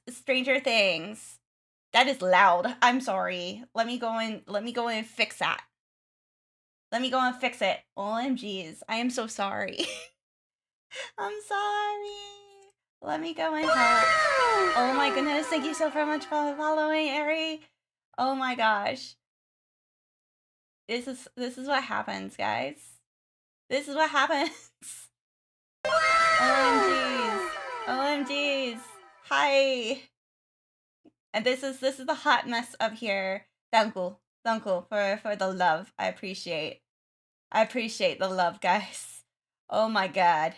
Stranger Things. That is loud. I'm sorry. Let me go in and fix that. Let me go and fix it. OMGs. I am so sorry. I'm sorry. Let me go and help. Oh my goodness. Thank you so very much for following, Ari. Oh my gosh. This is what happens, guys. This is what happens. OMGs. OMGs. Hi. And this is the hot mess up here. Thank you. Thank you for the love. I appreciate the love, guys. Oh my god.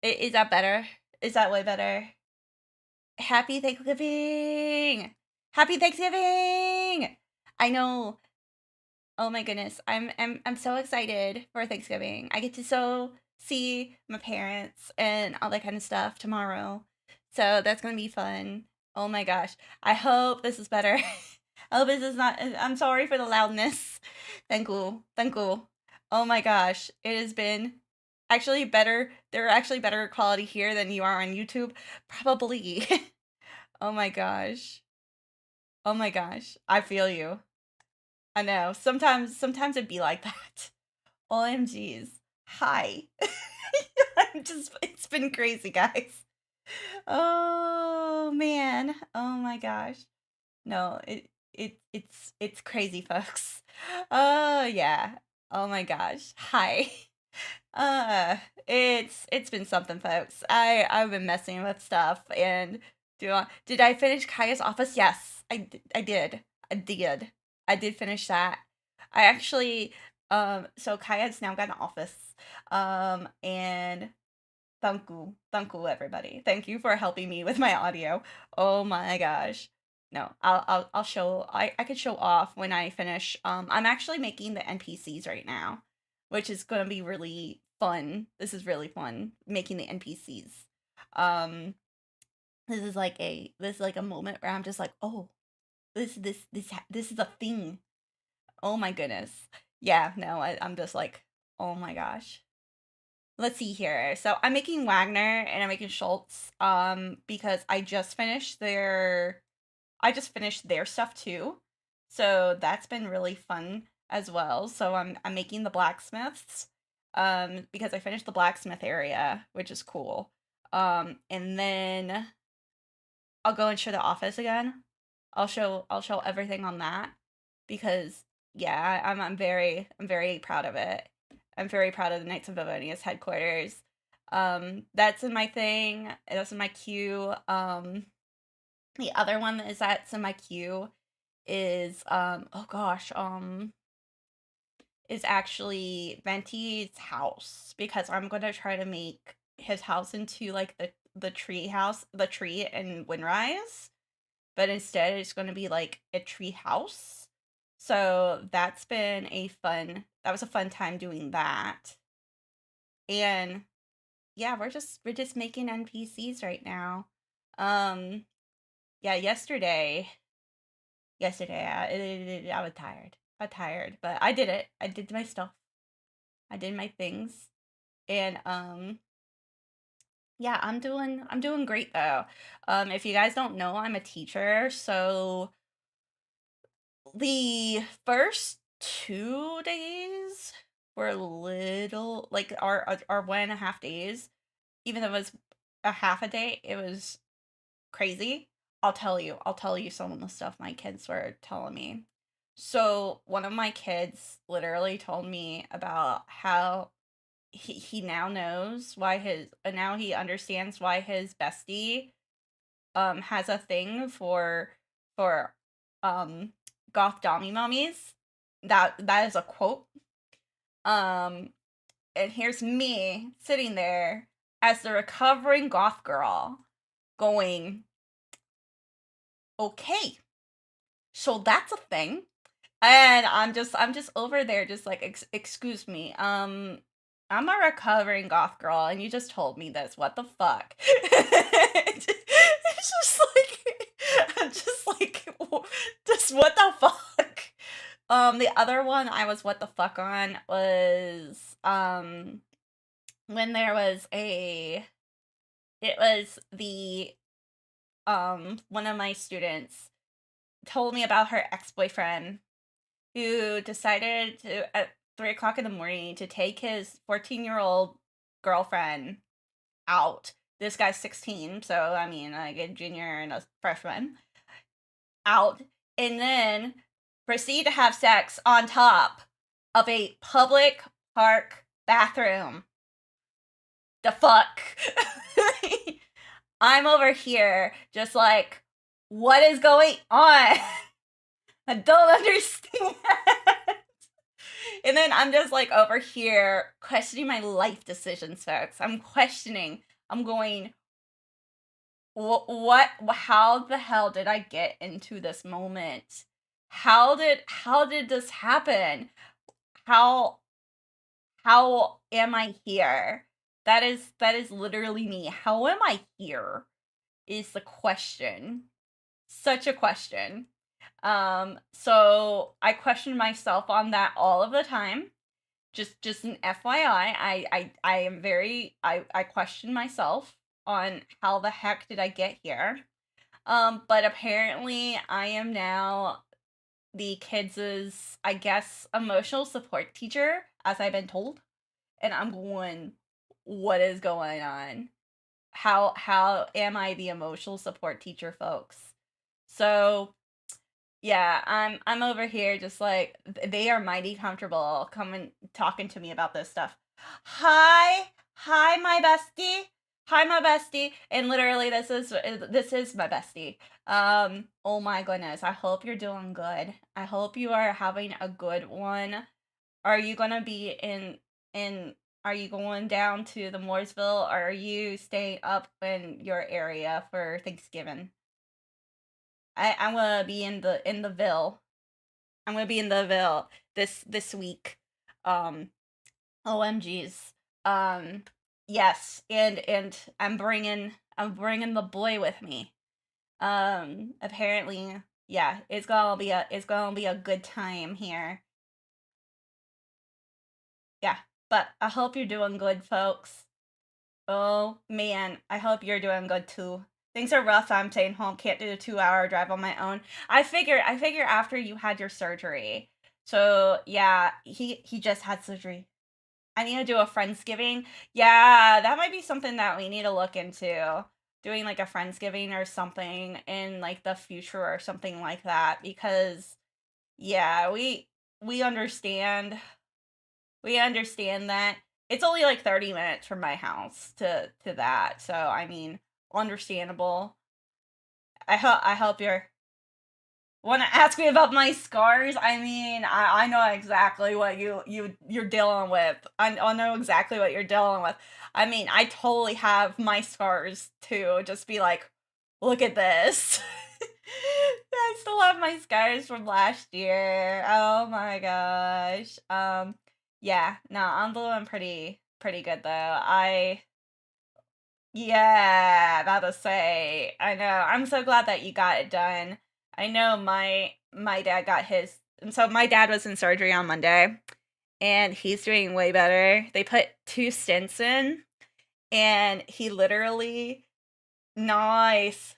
Is that better? Is that way better? Happy Thanksgiving! Happy Thanksgiving! I know. Oh my goodness. I'm so excited for Thanksgiving. I get to see my parents and all that kind of stuff tomorrow. So that's gonna be fun. Oh my gosh. I hope this is better. I hope this is not. I'm sorry for the loudness. Thank you. Thank you. Oh my gosh. It has been actually better. They're actually better quality here than you are on YouTube. Probably. Oh my gosh. Oh my gosh. I feel you. I know. Sometimes it'd be like that. OMGs. Hi. It's been crazy, guys. Oh man. Oh my gosh. No, it's crazy, folks. Oh yeah. Oh my gosh. Hi. Uh it's been something, folks. I've been messing with stuff and did I finish Kaya's office? Yes, I did. I did. I did finish that. I actually so Kaya's now got an office. And thank you everybody. Thank you for helping me with my audio. Oh my gosh. No, I'll show I could show off when I finish. I'm actually making the NPCs right now, which is gonna be really fun. This is really fun making the NPCs. Um, this is like a moment where I'm just like, oh, this is a thing. Oh my goodness. Yeah, no, I'm just like, oh my gosh. Let's see here. So I'm making Wagner and I'm making Schultz because I just finished their stuff too. So that's been really fun as well. So I'm making the blacksmiths because I finished the blacksmith area, which is cool. And then I'll go and show the office again. I'll show everything on that because yeah, I'm very proud of it. I'm very proud of the Knights of Bavonia's headquarters. That's in my thing. That's in my queue. The other one that's in my queue is oh gosh, is actually Venti's house because I'm gonna try to make his house into like the tree house, the tree in Windrise, but instead it's gonna be like a tree house. So that was a fun time doing that. And yeah, we're just making NPCs right now. Um yeah, yesterday I was tired. But I did it. I did my stuff. I did my things. And yeah, I'm doing great though. If you guys don't know, I'm a teacher, so the first 2 days were a little like our 1.5 days, even though it was a half a day, it was crazy. I'll tell you some of the stuff my kids were telling me. So one of my kids literally told me about how he now knows why his now he understands why his bestie has a thing for um goth dommy mummies. That is a quote. Um and here's me sitting there as the recovering goth girl going, okay, so that's a thing. And I'm just over there just like excuse me. I'm a recovering goth girl and you just told me this. What the fuck? It's just like I'm just like just what the fuck? The other one I was what the fuck on was when there was it was one of my students told me about her ex-boyfriend who decided to at 3 o'clock in the morning to take his 14-year-old girlfriend out. This guy's 16, so I mean, like a junior and a freshman out, and then proceed to have sex on top of a public park bathroom. The fuck? I'm over here just like, what is going on? I don't understand. And then I'm just like over here questioning my life decisions, folks. I'm questioning. I'm going, what, how the hell did I get into this moment? How did this happen? How am I here? That is literally me. How am I here? Is the question. Such a question. So I question myself on that all of the time. Just an FYI, I am very I question myself on how the heck did I get here. But apparently I am now the kids' I guess emotional support teacher, as I've been told. And I'm going, what is going on? How am I the emotional support teacher, folks? So yeah, I'm over here just like they are mighty comfortable coming talking to me about this stuff. Hi, my bestie. Hi, my bestie. And literally, this is my bestie. Oh my goodness. I hope you're doing good. I hope you are having a good one. Are you gonna be in? Are you going down to the Mooresville, or are you staying up in your area for Thanksgiving? I'm gonna be in the Ville. I'm gonna be in the Ville this week. Um, OMGs. Um, yes, and I'm bringing the boy with me. Apparently, yeah, it's gonna be a good time here. Yeah, but I hope you're doing good, folks. Oh man, I hope you're doing good too. Things are rough. I'm staying home. Can't do a 2 hour drive on my own. I figure after you had your surgery. So yeah, he just had surgery. I need to do a Friendsgiving. Yeah, that might be something that we need to look into. Doing like a Friendsgiving or something in like the future or something like that, because yeah, we understand that it's only like 30 minutes from my house to that. So I mean, understandable. I hope you're want to ask me about my scars. I mean, I know exactly what you're dealing with. I know exactly what you're dealing with. I mean, I totally have my scars too. Just be like, look at this. I still have my scars from last year. Oh my gosh. Yeah, no, I'm doing pretty good though. Yeah, about to say. I know. I'm so glad that you got it done. I know my dad got his, and so my dad was in surgery on Monday, and he's doing way better. They put 2 stents in, and he literally nice.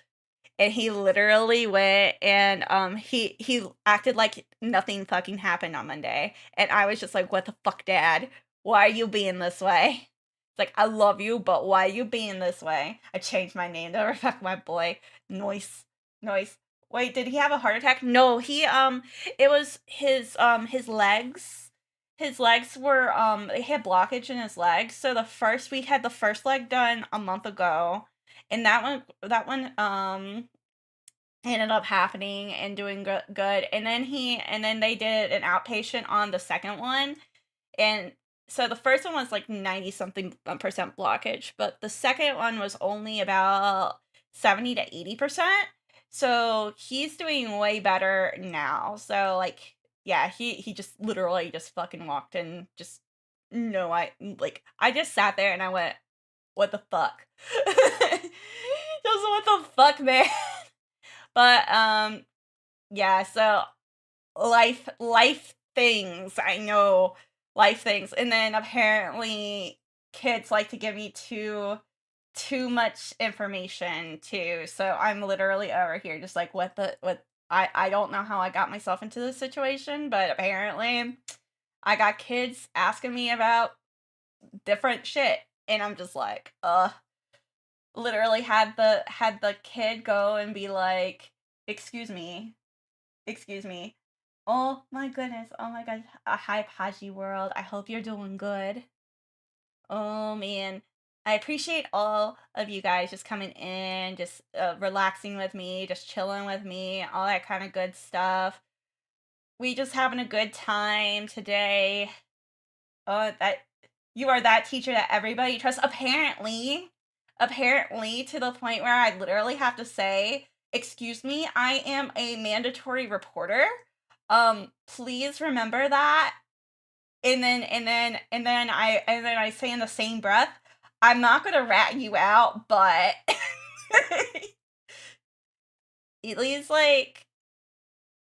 And he literally went and he acted like nothing fucking happened on Monday. And I was just like, what the fuck, Dad? Why are you being this way? It's like, I love you, but why are you being this way? I changed my name to reflect my boy. Noise. Noise. Wait, did he have a heart attack? No, he it was his legs. His legs were they had blockage in his legs. So we had the first leg done a month ago. And that one ended up happening and doing good. And then they did an outpatient on the second one. And so the first one was like 90 something percent blockage, but the second one was only about 70 to 80%. So he's doing way better now. So like, yeah, he just literally just fucking walked in. Just no, I just sat there and I went, what the fuck? Just what the fuck, man? But yeah, so life things. I know life things. And then apparently kids like to give me too much information too. So I'm literally over here just like what I don't know how I got myself into this situation, but apparently I got kids asking me about different shit and I'm just like, literally had the kid go and be like, "Excuse me. Excuse me. Oh my goodness. Oh my god. Hi Paji world. I hope you're doing good." Oh man, I appreciate all of you guys just coming in, just relaxing with me, just chilling with me, all that kind of good stuff. We just having a good time today. That you are that teacher that everybody trusts. Apparently, to the point where I literally have to say, "Excuse me, I am a mandatory reporter. Please remember that." And then I say in the same breath, I'm not gonna rat you out, but at least like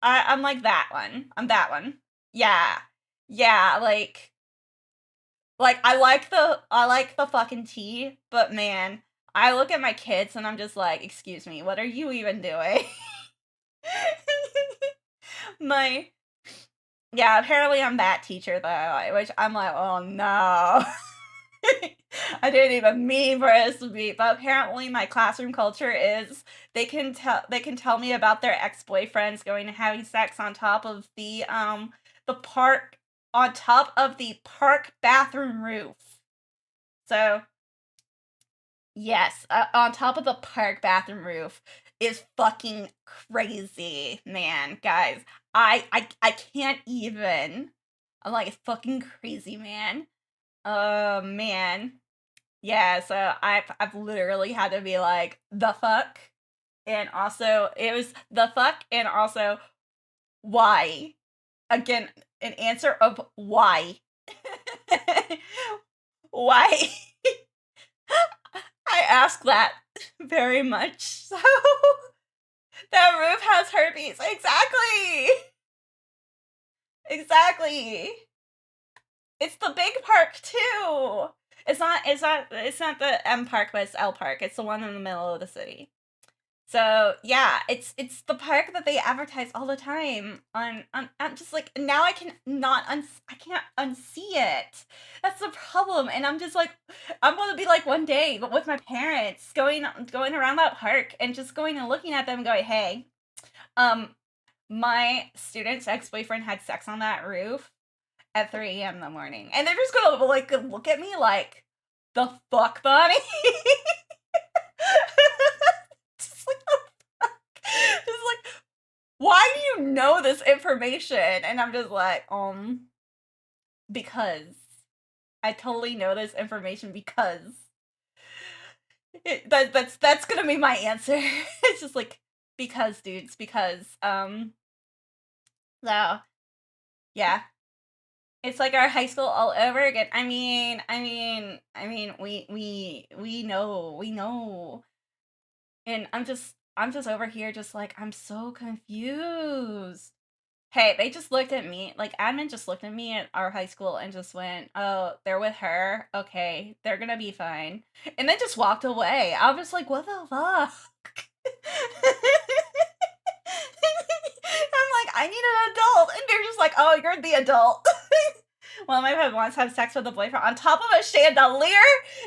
I'm like that one. I'm that one. Yeah. Yeah, like I like the fucking tea, but man, I look at my kids and I'm just like, excuse me, what are you even doing? my Yeah, apparently I'm that teacher though, which I'm like, oh no. I didn't even mean for it to be, but apparently my classroom culture is they can tell me about their ex-boyfriends going and having sex the park on top of the park bathroom roof. So, yes, on top of the park bathroom roof is fucking crazy, man. Guys, I can't even. I'm like, it's fucking crazy, man. Man. Yeah, so I've literally had to be like, the fuck? And also, it was the fuck and also why? Again, an answer of why. Why? I ask that very much. So that roof has herpes. Exactly. Exactly. It's the big park too. It's not the M Park, but it's L Park. It's the one in the middle of the city. So yeah, it's the park that they advertise all the time on I'm just like now I can't unsee it. That's the problem. And I'm just like I'm gonna be like one day, but with my parents going around that park and just going and looking at them and going, hey, um, my student's ex-boyfriend had sex on that roof at 3 a.m. in the morning. And they're just gonna like look at me like the fuck, Bonnie? just like just like why do you know this information? And I'm just like, because I totally know this information because that's gonna be my answer. It's just like because dudes, because so yeah. It's like our high school all over again. I mean, we know. And I'm just over here just like I'm so confused. Hey, they just looked at me, like admin just looked at me at our high school and just went, "Oh, they're with her. Okay, they're gonna be fine." And then just walked away. I was like, "What the fuck?" I'm like, "I need an adult." And they're just like, "Oh, you're the adult." One of my friends once had sex with a boyfriend on top of a chandelier.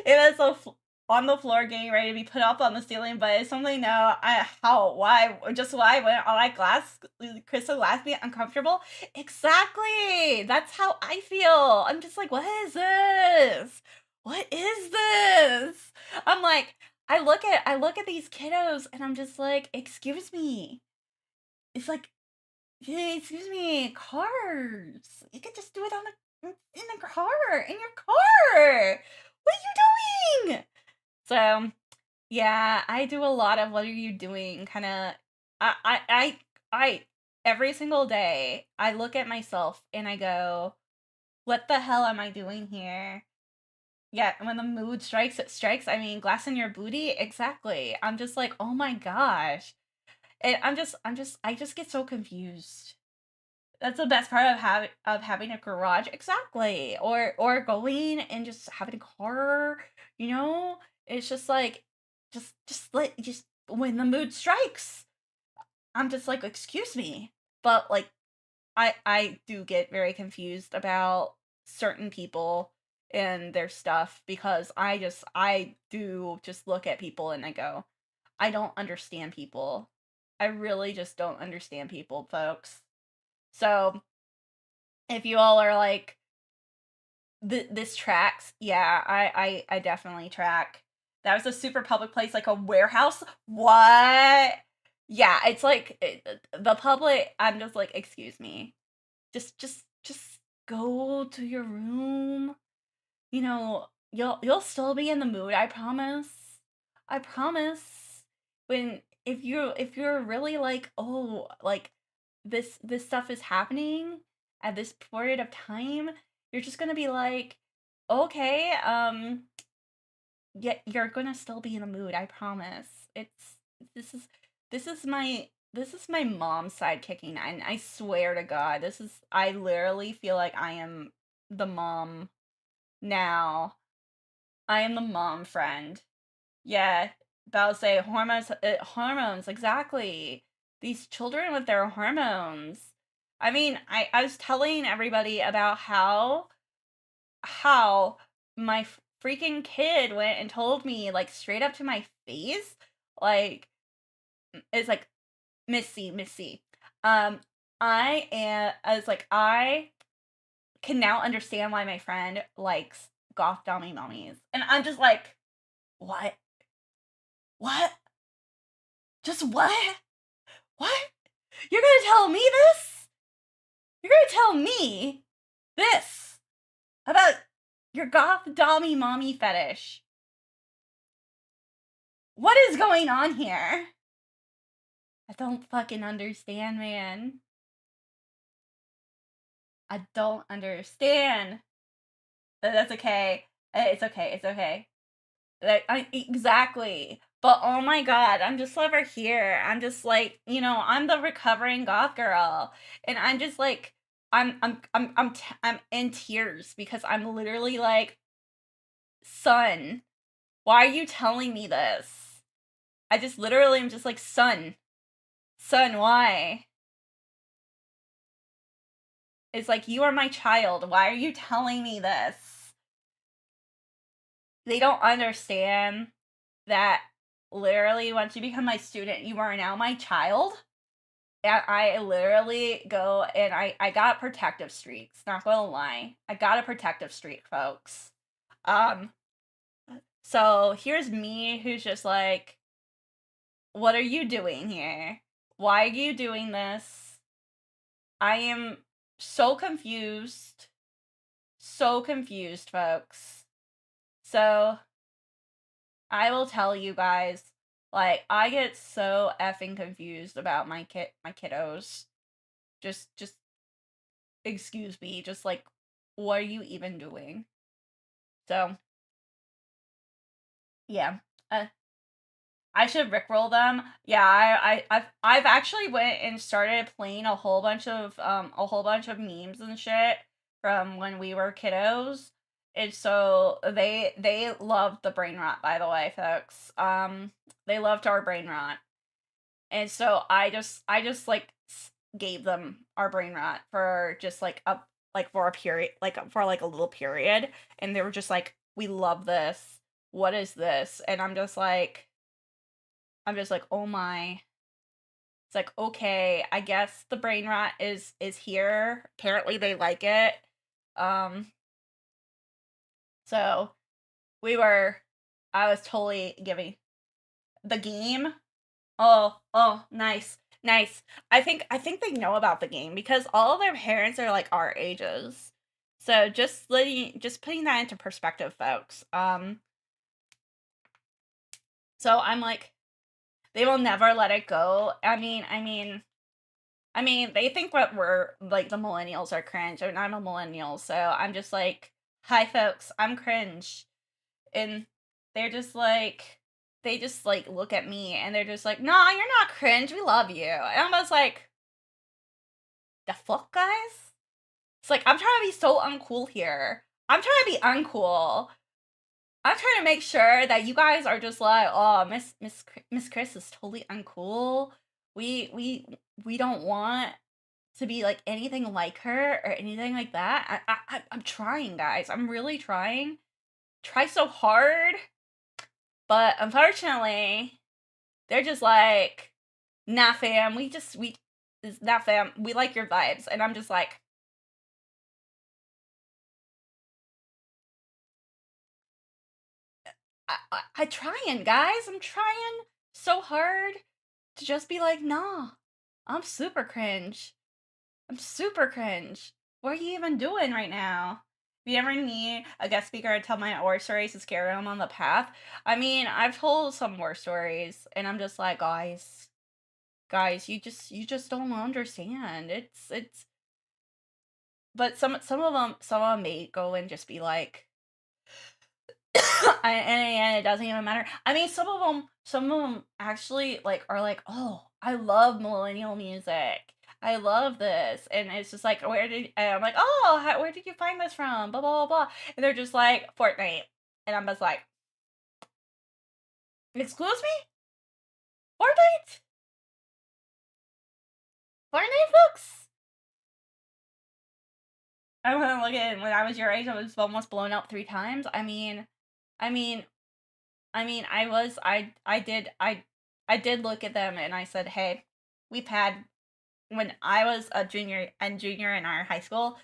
It was on the floor getting ready to be put up on the ceiling, but it's something no, why when all that glass crystal glass be uncomfortable? Exactly. That's how I feel. I'm just like, what is this? What is this? I'm like, I look at these kiddos and I'm just like, excuse me. It's like, hey, excuse me, cars. You could just do it in the car, in your car. What are you doing? So, yeah, I do a lot of what are you doing kind of I every single day I look at myself and I go, what the hell am I doing here? Yeah, when the mood strikes, it strikes. I mean, glass in your booty, exactly. I'm just like, oh my gosh. And I just get so confused. That's the best part of having a garage, exactly. Or going and just having a car, you know? It's just like, just when the mood strikes, I'm just like, excuse me. But like, I do get very confused about certain people and their stuff because I do just look at people and I go, I don't understand people. I really just don't understand people, folks. So if you all are like, this tracks, yeah, I definitely track. That was a super public place, like a warehouse. What? Yeah, it's like the public. I'm just like, excuse me, just go to your room. You know, you'll still be in the mood. I promise. I promise. When if you're really like, oh, like this stuff is happening at this period of time, you're just gonna be like, okay, yeah, you're gonna still be in the mood. I promise. It's this is this is my mom's side kicking, and I swear to God, I literally feel like I am the mom now. I am the mom friend. Yeah, about to say hormones, exactly. These children with their hormones. I mean, I was telling everybody about how my freaking kid went and told me like straight up to my face, like it's like Missy. Um, I was like I can now understand why my friend likes goth dummy mummies, and I'm just like, what? What? Just what? What? You're gonna tell me this? You're gonna tell me this about your goth dommy mommy fetish? What is going on here? I don't fucking understand, man. I don't understand. But that's okay. It's okay. It's okay. Exactly. But oh my god, I'm just over here. I'm just like, I'm the recovering goth girl, and I'm just like, I'm in tears because I'm literally like, son, why are you telling me this? I just literally am just like, son, why? It's like, you are my child. Why are you telling me this? They don't understand that literally once you become my student, you are now my child. And I literally go and I got protective streaks, not gonna lie. I got a protective streak, folks. Um, so here's me who's just like, what are you doing here? Why are you doing this? I am so confused. So confused, folks. So I will tell you guys, like, I get so effing confused about my kiddos. Just excuse me, just like, what are you even doing? So yeah, uh, I should rickroll them. Yeah, I've actually went and started playing a whole bunch of memes and shit from when we were kiddos. And so they loved the brain rot, by the way, folks. They loved our brain rot. And so I just like gave them our brain rot for just like for a period, like for like a little period, and they were just like, we love this. What is this? And I'm just like, oh my. It's like, okay, I guess the brain rot is here. Apparently they like it. Um so we were I was totally giving the game. Oh, nice. Nice. I think they know about the game because all of their parents are like our ages. So just putting that into perspective, folks. So I'm like, they will never let it go. I mean, they think what we're like the millennials are cringe, and I'm a millennial, so I'm just like, hi folks, I'm cringe. And they're just like they just like look at me and they're just like, nah, you're not cringe, we love you. And I was like, the fuck, guys? It's like, I'm trying to be so uncool here. I'm trying to be uncool. I'm trying to make sure that you guys are just like, oh, Miss Chris is totally uncool. We don't want to be like anything like her or anything like that. I'm trying, guys. I'm really trying. Try so hard, but unfortunately, they're just like, nah, fam. Nah, fam. We like your vibes, and I'm just like, I trying, guys. I'm trying so hard to just be like, nah, I'm super cringe. I'm super cringe. What are you even doing right now? If you ever need a guest speaker to tell my war stories to scare them on the path, I mean, I've told some war stories, and I'm just like, guys, you just don't understand. It's. But some of them may go and just be like, and it doesn't even matter. I mean, some of them actually like are like, oh, I love millennial music. I love this, and it's just like, and I'm like, oh, where did you find this from? Blah blah blah blah, and they're just like Fortnite, and I'm just like, excuse me, Fortnite, Fortnite, folks. I want to look at when I was your age, I was almost blown up 3 times. I mean, I did look at them and I said, hey, we've had when I was a junior in our high school.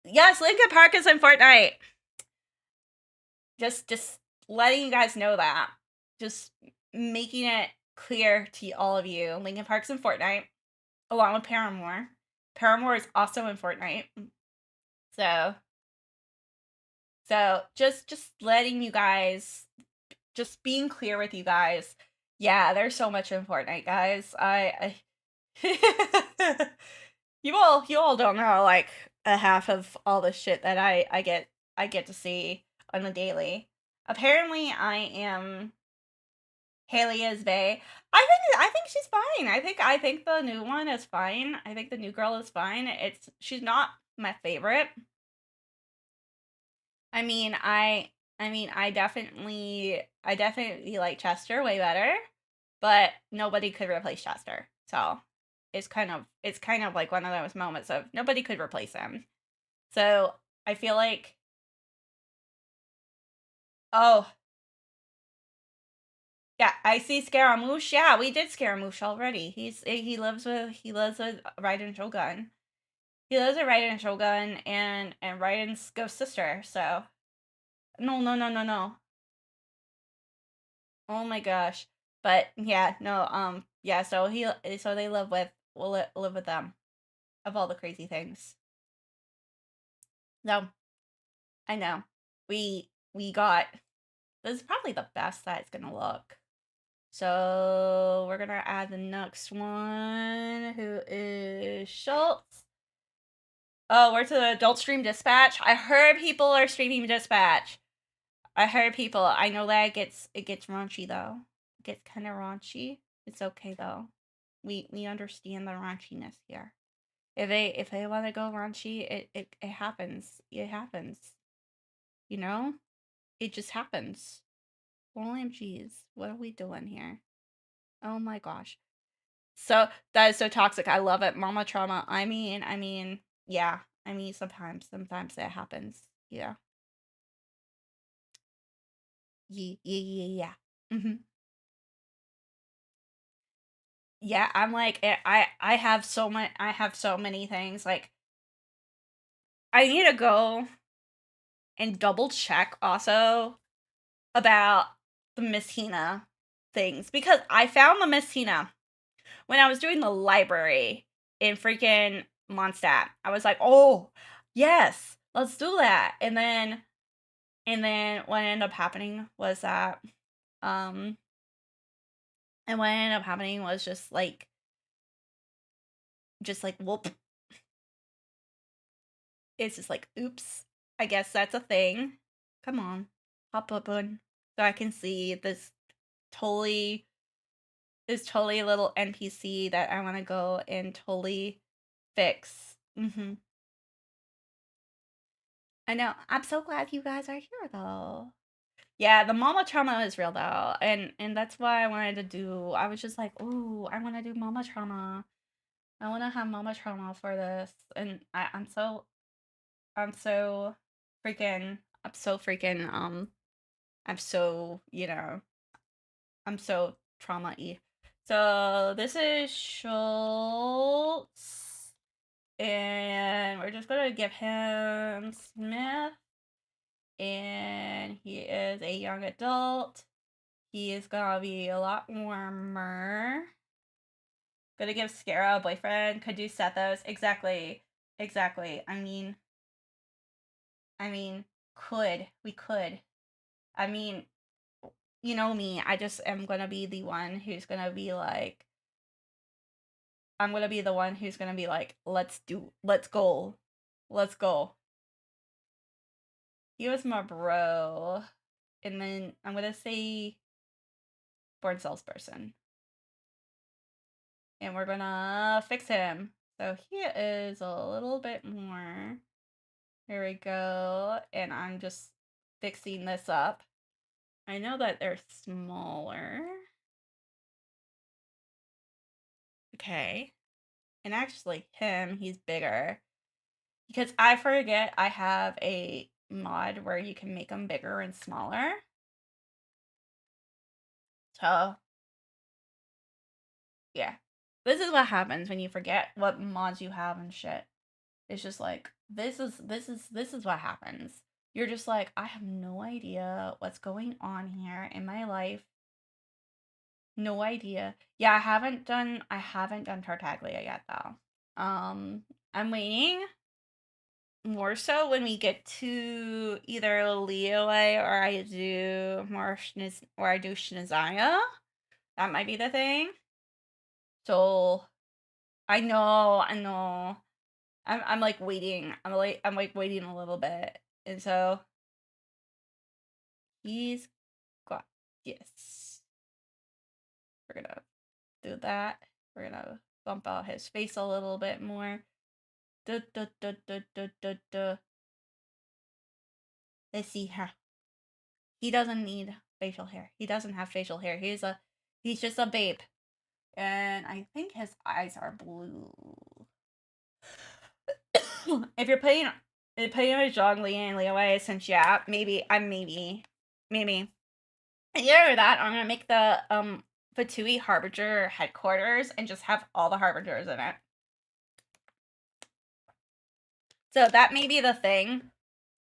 Yes, Lincoln Park is in Fortnite. Just letting you guys know that. Just making it clear to all of you. Lincoln Park's in Fortnite, along with Paramore. Paramore is also in Fortnite. So just letting you guys, just being clear with you guys. Yeah, there's so much in Fortnite, guys. You all don't know like a half of all the shit that I get to see on the daily. Apparently, I am Haley is Bay. I think she's fine. I think the new one is fine. I think the new girl is fine. She's not my favorite. I mean, I definitely like Chester way better, but nobody could replace Chester. So it's kind of like one of those moments of nobody could replace him. So I feel like, oh yeah, I see Scaramouche. Yeah, we did Scaramouche already. He lives with Raiden Shogun. He lives with Raiden Shogun and Raiden's ghost sister. So no, no, no, no, no. Oh my gosh. But yeah, no, yeah, so they live with them of all the crazy things. So I know. We got this is probably the best that it's gonna look. So we're gonna add the next one, who is Schultz. Oh, we're to the adult stream dispatch. I heard people are streaming dispatch. I heard people. I know that it gets raunchy though. It gets kind of raunchy. It's okay though. We understand the raunchiness here. If they want to go raunchy, it happens. It happens. You know, it just happens. OMGs, what are we doing here? Oh my gosh. So that is so toxic. I love it. Mama trauma. I mean, yeah. I mean, sometimes that happens. Yeah. Yeah, yeah, yeah, yeah. Yeah, I'm like, I have so many things. Like, I need to go and double check also about the Miss Hina things because I found the Miss Hina when I was doing the library in freaking Mondstadt. I was like, oh yes, let's do that. And then what ended up happening was that um and what ended up happening was just like whoop. It's just like, oops. I guess that's a thing. Come on, hop up on so I can see totally this totally little NPC that I want to go and totally fix. I know. I'm so glad you guys are here though. Yeah, the mama trauma is real though, and that's why I wanted to do. I was just like, "Ooh, I want to do mama trauma. I want to have mama trauma for this." And I'm so I'm so freaking I'm so, I'm so trauma-y. So this is Schultz, and we're just gonna give him Smith, and he is a young adult. He is gonna be a lot warmer. Gonna give Scara a boyfriend. Could do Sethos. Exactly. Exactly. I mean, we could. I mean, you know me. I just am gonna be the one who's gonna be like, I'm gonna be the one who's gonna be like, let's go. Let's go. He was my bro. And then I'm gonna say born salesperson. And we're gonna fix him. So he is a little bit more. Here we go. And I'm just fixing this up. I know that they're smaller. Okay. And actually, he's bigger. Because I forget I have a mod where you can make them bigger and smaller. So, yeah. This is what happens when you forget what mods you have and shit. It's just like, this is what happens. You're just like, I have no idea what's going on here in my life. No idea. Yeah, I haven't done Tartaglia yet though. I'm waiting more so when we get to either Leeway or I do Shnazaya. That might be the thing. So I know. I'm like waiting. I'm like waiting a little bit. And so he's got yes. We're gonna do that. We're gonna bump out his face a little bit more. Duh, duh, duh, duh, duh, duh, duh. Let's see her. He doesn't need facial hair. He doesn't have facial hair. He's just a babe. And I think his eyes are blue. If you're playing with Zhongli and Liawei, since yeah, maybe. And either that, or I'm gonna make the Fatui Harbinger headquarters and just have all the Harbingers in it. So that may be the thing.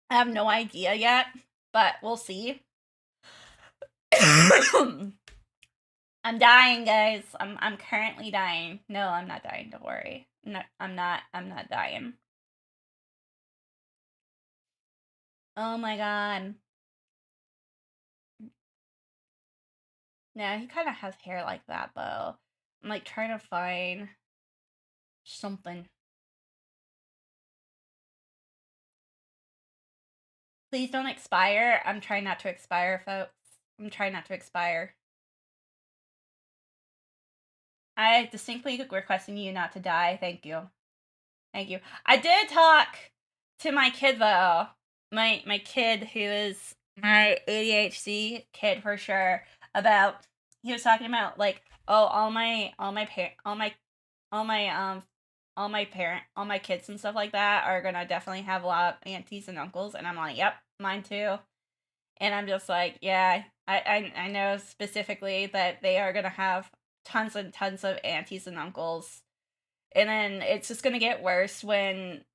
I have no idea yet, but we'll see. I'm dying, guys. I'm currently dying. No, I'm not dying. Don't worry. No, I'm not dying. Oh my god. Yeah, he kind of has hair like that though. I'm like trying to find something. Please don't expire. I'm trying not to expire, folks. I'm trying not to expire. I distinctly requesting you not to die. Thank you. Thank you. I did talk to my kid though. My kid who is my ADHD kid for sure about he was talking about like, oh, all my kids and stuff like that are gonna definitely have a lot of aunties and uncles, and I'm like, yep, mine too. And I'm just like, yeah, I know specifically that they are gonna have tons and tons of aunties and uncles. And then it's just gonna get worse when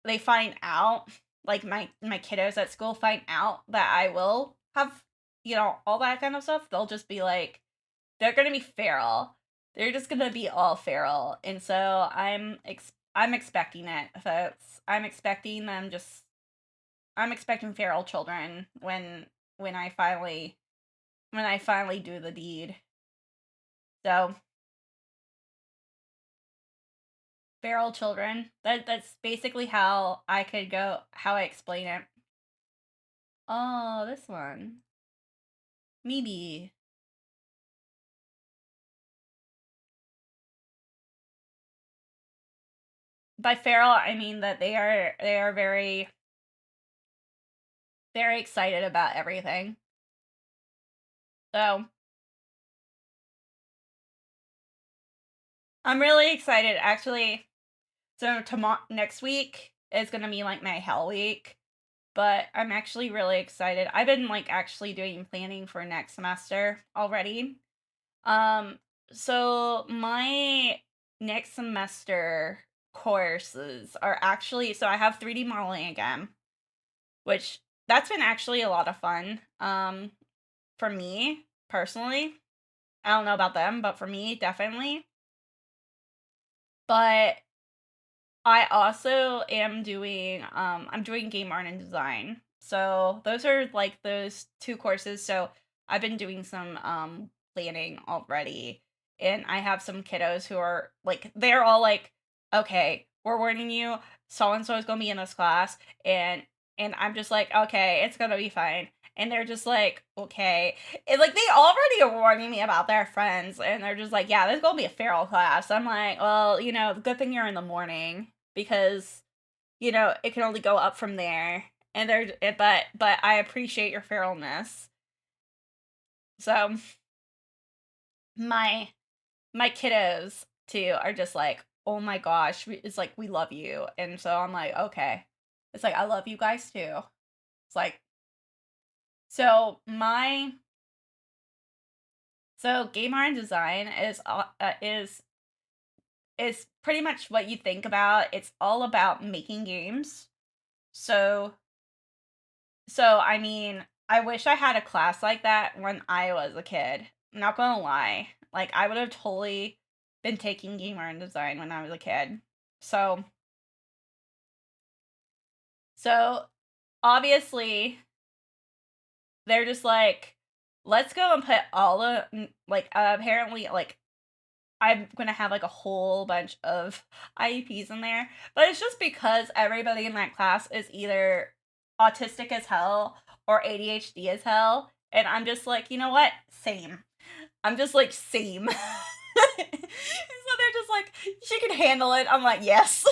they find out, like my kiddos at school find out that I will have, all that kind of stuff. They'll just be like, they're gonna be feral. They're just gonna be all feral, and so I'm expecting it, folks. I'm expecting feral children when I finally do the deed. So feral children. That's basically how I explain it. Oh, this one. Maybe. By feral, I mean that they are very very excited about everything. So I'm really excited. Actually, so tomorrow next week is gonna be like my hell week, but I'm actually really excited. I've been like actually doing planning for next semester already. Um, so my next semester courses are actually, so I have 3D modeling again, which that's been actually a lot of fun. For me personally, I don't know about them, but for me definitely. But I also am doing I'm doing game art and design. So those are like those two courses. So I've been doing some planning already. And I have some kiddos who are like they're all like, okay, we're warning you, so and so is gonna be in this class, and I'm just like, okay, it's gonna be fine. And they're just like, okay. And like they already are warning me about their friends, and they're just like, yeah, there's gonna be a feral class. I'm like, well, good thing you're in the morning because it can only go up from there. And but I appreciate your feralness. So my my kiddos too are just like, oh my gosh, it's like we love you, and so I'm like, okay, it's like I love you guys too. It's like so my so game art and design is pretty much what you think about. It's all about making games. So I mean, I wish I had a class like that when I was a kid. I'm not gonna lie. Like I would have totally been taking game art and design when I was a kid. So so obviously they're just like, let's go and put all the like apparently like I'm gonna have like a whole bunch of IEPs in there, but it's just because everybody in that class is either autistic as hell or ADHD as hell, and I'm just like, you know what? Same. I'm just like same. So they're just like, she can handle it. I'm like, yes.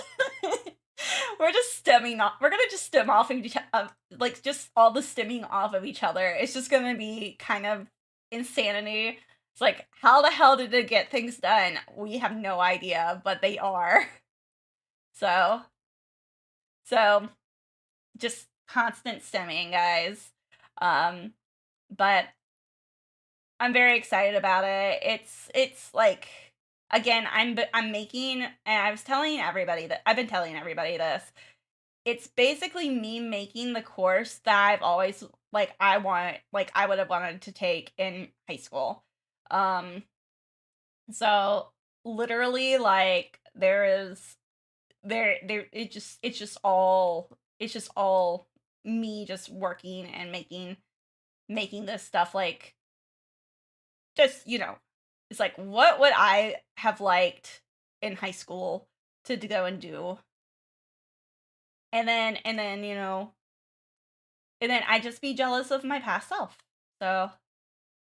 We're just stemming off. We're gonna just stem off of like just all the stemming off of each other. It's just gonna be kind of insanity. It's like, how the hell did it get things done? We have no idea, but they are. So, so just constant stemming, guys. Um, but I'm very excited about it. It's like again, I'm making, and I was telling everybody that I've been telling everybody this. It's basically me making the course that I've always I would have wanted to take in high school. Um so literally like there it's just all me just working and making this stuff like just, it's like what would I have liked in high school to go and do? And then, and then I just be jealous of my past self. So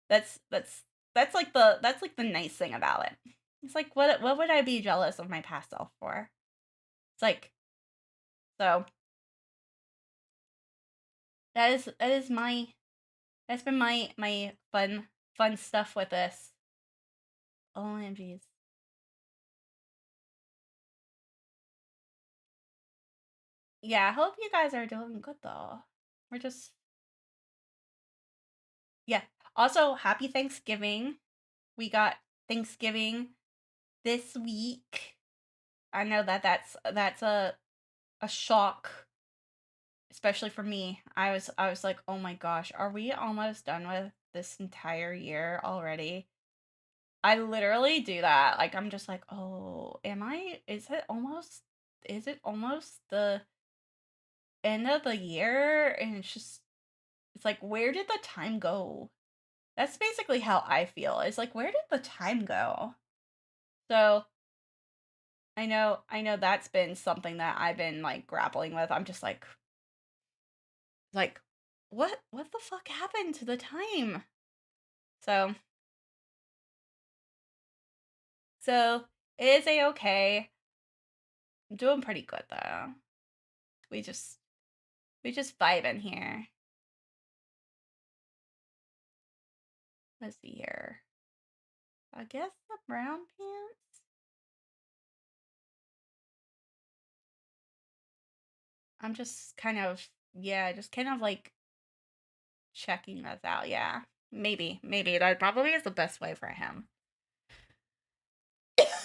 that's that's that's like the nice thing about it. It's like what would I be jealous of my past self for? It's like so that is my that's been my fun stuff with this. OMGs. Yeah, I hope you guys are doing good though. We're just yeah. Also, happy Thanksgiving. We got Thanksgiving this week. I know that that's a shock, especially for me. I was like, "Oh my gosh, are we almost done with this entire year already?" I literally do that. Like I'm just like, "Oh, am I is it almost the end of the year?" And it's like, "Where did the time go?" That's basically how I feel. It's like, "Where did the time go?" So, I know that's been something that I've been like grappling with. I'm just like what the fuck happened to the time? So so it is a okay. I'm doing pretty good though. We just we just vibing here. Let's see here. I guess the brown pants. I'm just kind of, yeah, just kind of like checking this out. Yeah, maybe that probably is the best way for him.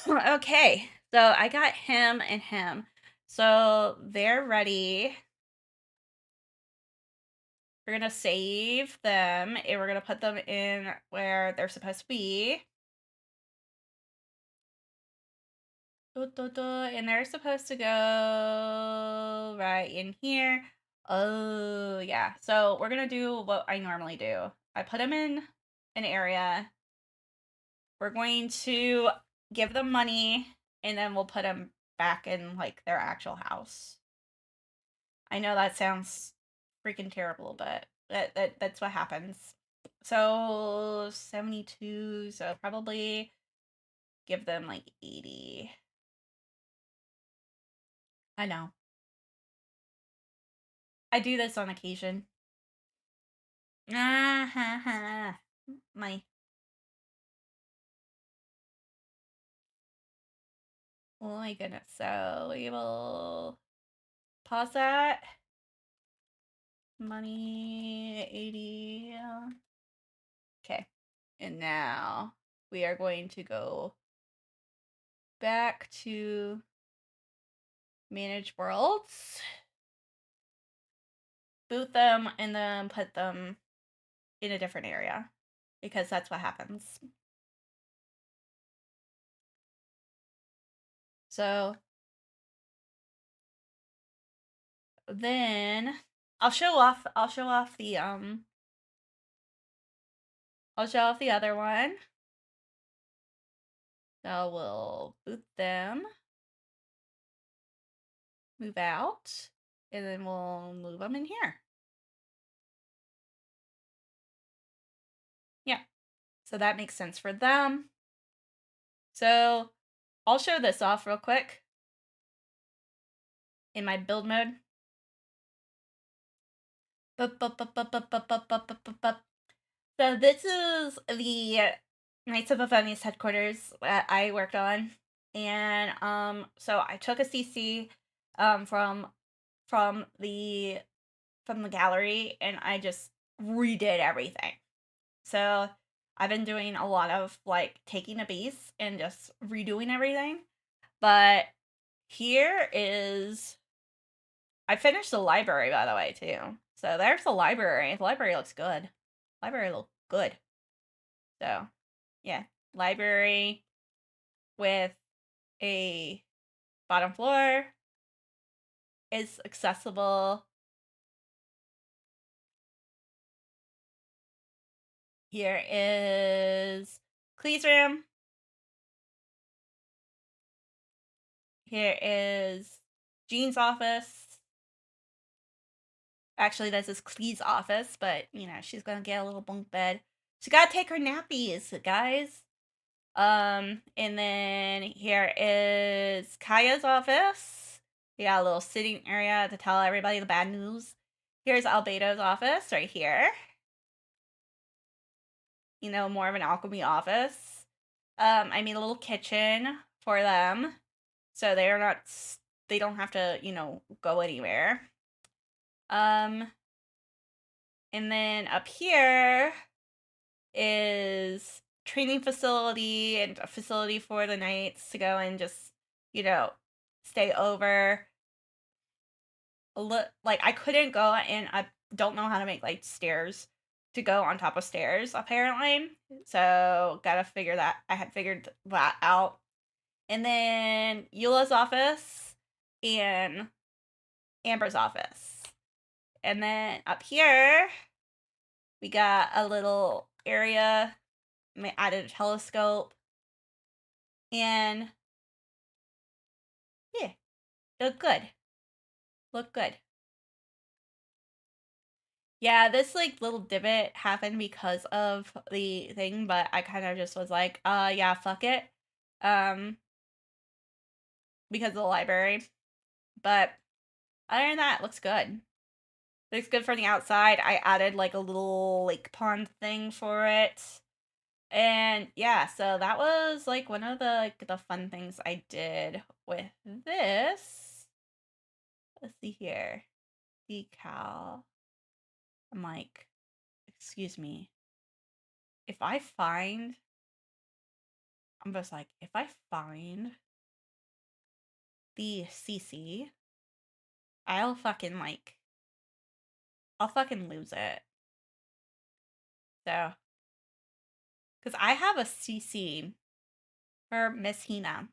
Okay, so I got him and him. So they're ready. We're gonna save them and we're gonna put them in where they're supposed to be. And they're supposed to go right in here. Oh, yeah. So we're gonna do what I normally do. I put them in an area. We're going to give them money, and then we'll put them back in, like, their actual house. I know that sounds freaking terrible, but that's what happens. So 72, so probably give them like 80. I know. I do this on occasion. Ah, ha, ha. My. Oh my goodness. So we will pause that. Money 80. Okay. And now we are going to go back to manage worlds. Boot them and then put them in a different area because that's what happens. So then I'll show off the I'll show off the other one. So we'll boot them, move out, and then we'll move them in here. Yeah. So that makes sense for them. So I'll show this off real quick in my build mode. So this is the Knights of Avenius headquarters that I worked on. And so I took a CC from the gallery and I just redid everything. So I've been doing a lot of like taking a base and just redoing everything. But here is I finished the library, by the way, too. So there's the library. The library looks good. Library looks good. So, yeah. Library with a bottom floor is accessible. Here is Clee's room. Here is Jean's office. Actually, this is Clee's office, but, you know, she's gonna get a little bunk bed. She gotta take her nappies, guys. And then here is Kaya's office. We got a little sitting area to tell everybody the bad news. Here's Albedo's office right here. You know, more of an alchemy office. I made a little kitchen for them. So they don't have to, you know, go anywhere. And then up here is training facility and a facility for the knights to go and just, you know, stay over. Like I couldn't go and I don't know how to make like stairs to go on top of stairs apparently. So I had figured that out. And then Eula's office and Amber's office. And then up here we got a little area. I added a telescope. And yeah, look good. Look good. Yeah, this like little divot happened because of the thing, but I kind of just was like, yeah, fuck it. Because of the library. But other than that, it looks good. Looks good from the outside. I added like a little lake pond thing for it. And yeah, so that was like one of the fun things I did with this. Let's see here. Decal. I'm like, excuse me. If I find I'm just like, if I find the CC, I'll fucking like I'll fucking lose it. So, because I have a CC for Miss Hina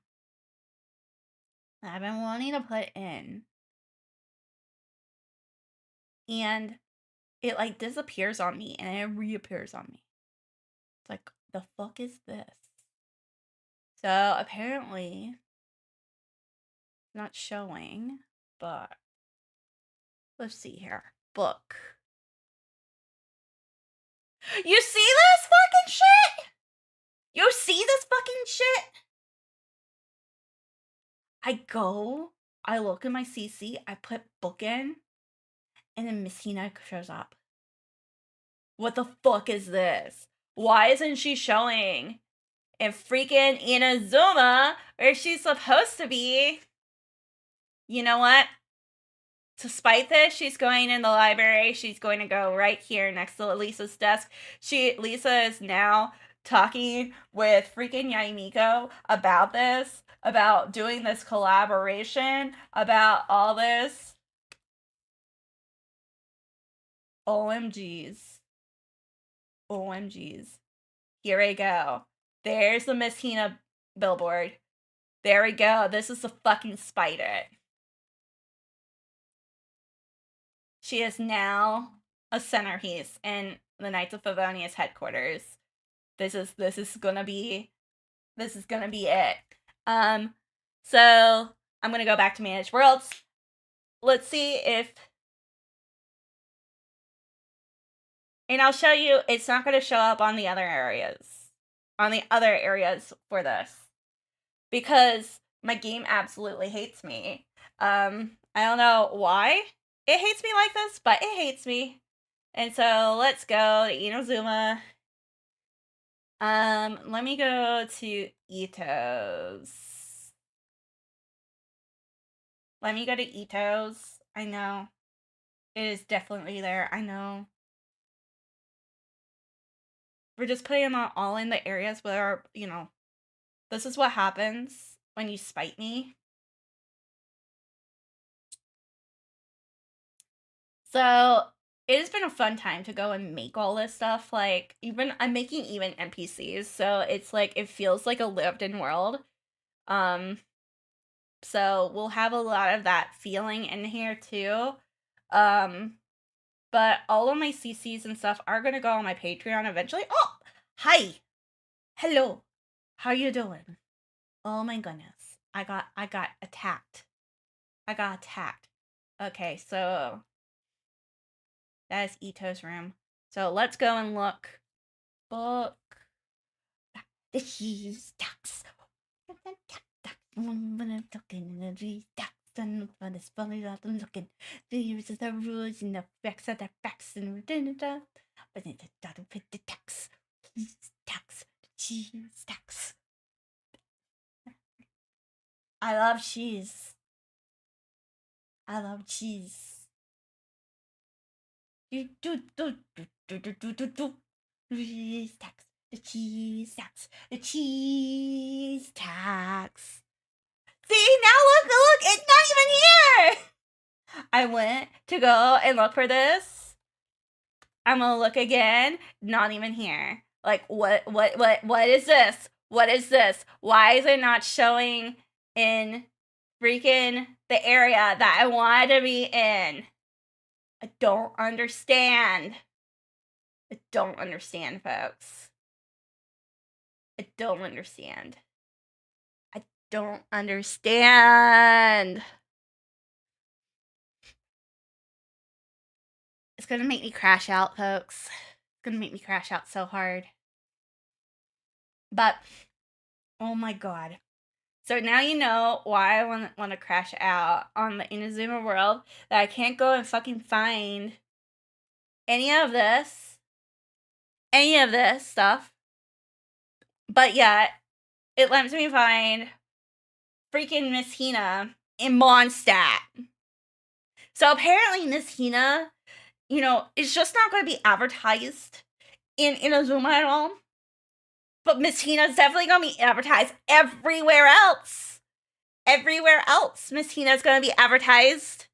that I've been wanting to put in, and it like disappears on me and it reappears on me. It's like, the fuck is this? So apparently, not showing, but let's see here. Book. You see this fucking shit? You see this fucking shit? I look in my CC, I put book in, and then Miss Hina shows up. What the fuck is this? Why isn't she showing in freaking Inazuma where she's supposed to be? You know what? To spite this, she's going in the library. She's going to go right here next to Lisa's desk. Lisa is now talking with freaking Yaimiko about this, about doing this collaboration, about all this. OMGs. OMGs. Here we go. There's the Miss Hina billboard. There we go. This is the fucking spite it. She is now a centerpiece in the Knights of Favonia's headquarters. This is gonna be it. So I'm gonna go back to Managed Worlds. Let's see if, and I'll show you, it's not gonna show up on the other areas. On the other areas for this. Because my game absolutely hates me. I don't know why it hates me like this, but it hates me. And so let's go to Inazuma. Let me go to Ito's. Let me go to Ito's. I know. It is definitely there. I know. We're just putting them all in the areas where, you know, this is what happens when you spite me. So it has been a fun time to go and make all this stuff. Like, even I'm making even NPCs, so it's like it feels like a lived-in world. So we'll have a lot of that feeling in here too. But all of my CCs and stuff are gonna go on my Patreon eventually. Oh, hi, hello, how you doing? Oh my goodness, I got attacked. I got attacked. Okay, so that is Ito's room. So let's go and look. Book. The cheese tax. And fun is funny out and looking. The use of the rules and the facts of the facts and but it doesn't fit the tax. Cheese tax. I love cheese. I love cheese. Cheese tax. The cheese tax. The cheese tax. See, now look, it's not even here! I went to go and look for this. I'm gonna look again, not even here. Like, what is this? What is this? Why is it not showing in freaking the area that I wanted to be in? I don't understand. I don't understand, folks. I don't understand. I don't understand. It's gonna make me crash out, folks. It's gonna make me crash out so hard. But, oh my god. So now you know why I want to crash out on the Inazuma world, that I can't go and fucking find any of this stuff. But yet, it lets me find freaking Miss Hina in Mondstadt. So apparently Miss Hina, is just not going to be advertised in Inazuma at all. But Miss Hina's definitely going to be advertised everywhere else. Everywhere else, Miss Hina's going to be advertised.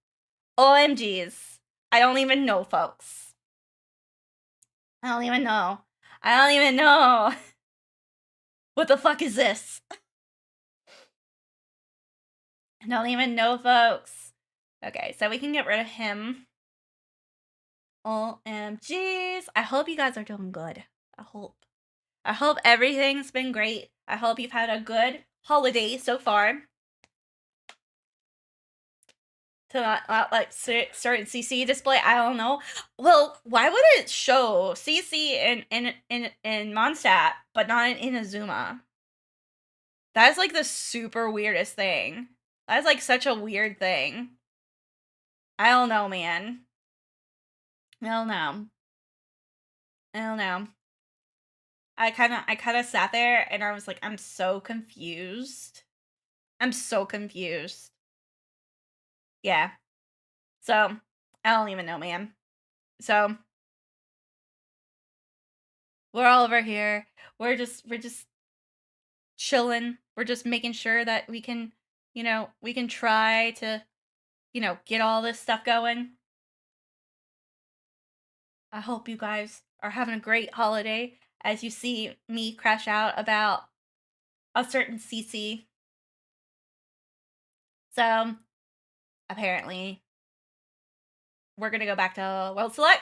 OMGs. I don't even know, folks. I don't even know. I don't even know. What the fuck is this? I don't even know, folks. Okay, so we can get rid of him. OMGs. I hope you guys are doing good. I hope everything's been great. I hope you've had a good holiday so far. To not like certain CC display, I don't know. Well, why would it show CC in Mondstadt, but not in Inazuma? That's like the super weirdest thing. That's like such a weird thing. I don't know, man. I don't know. I don't know. I kind of sat there and I was like, I'm so confused. I'm so confused. Yeah. So, I don't even know, man. So, we're all over here. We're just chilling. We're just making sure that we can, we can try to, get all this stuff going. I hope you guys are having a great holiday as you see me crash out about a certain CC. So, apparently, we're gonna go back to World Select.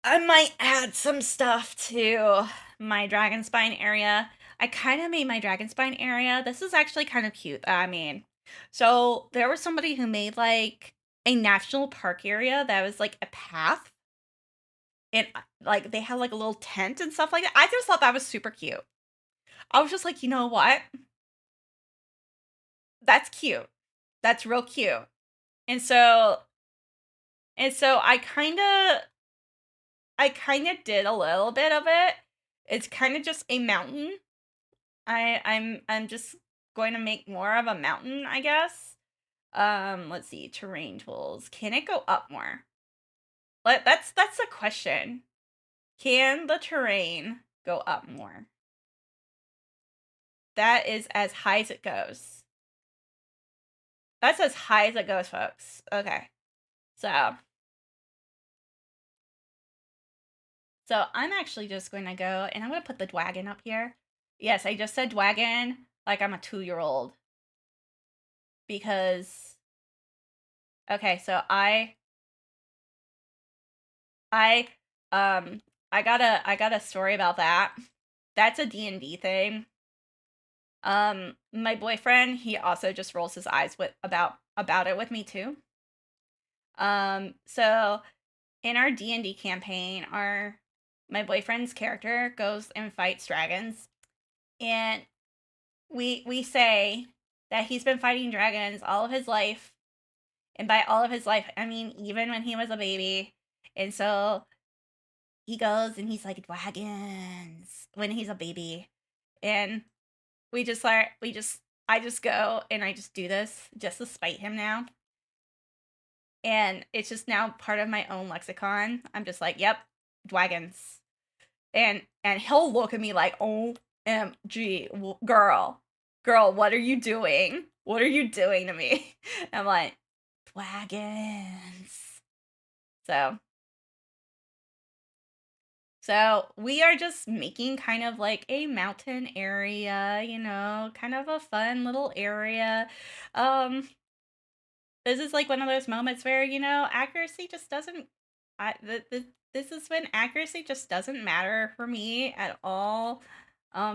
I might add some stuff to my Dragon Spine area. I kind of made my Dragon Spine area. This is actually kind of cute. I mean, so there was somebody who made like a national park area that was like a path. And like they had like a little tent and stuff like that. I just thought that was super cute. I was just like, you know what? That's cute. That's real cute. And so I kind of did a little bit of it. It's kind of just a mountain. I'm just going to make more of a mountain, I guess. Let's see, terrain tools. Can it go up more? That's a question. Can the terrain go up more? That is as high as it goes. That's as high as it goes, folks. Okay. So I'm actually just going to go and I'm going to put the Dwagon up here. Yes, I just said Dwagon like I'm a 2-year-old. Because okay, so I I got a story about that. That's a D&D thing. My boyfriend, he also just rolls his eyes with about it with me too. So in our D&D campaign, my boyfriend's character goes and fights dragons, and we say that he's been fighting dragons all of his life, and by all of his life, I mean even when he was a baby. And so he goes and he's like, dragons, when he's a baby. And I just go and I just do this just to spite him now. And it's just now part of my own lexicon. I'm just like, yep, dragons. And he'll look at me like, OMG, girl, what are you doing? What are you doing to me? I'm like, dragons. So we are just making kind of like a mountain area, kind of a fun little area. Um, this is like one of those moments where, accuracy just doesn't, this is when accuracy just doesn't matter for me at all.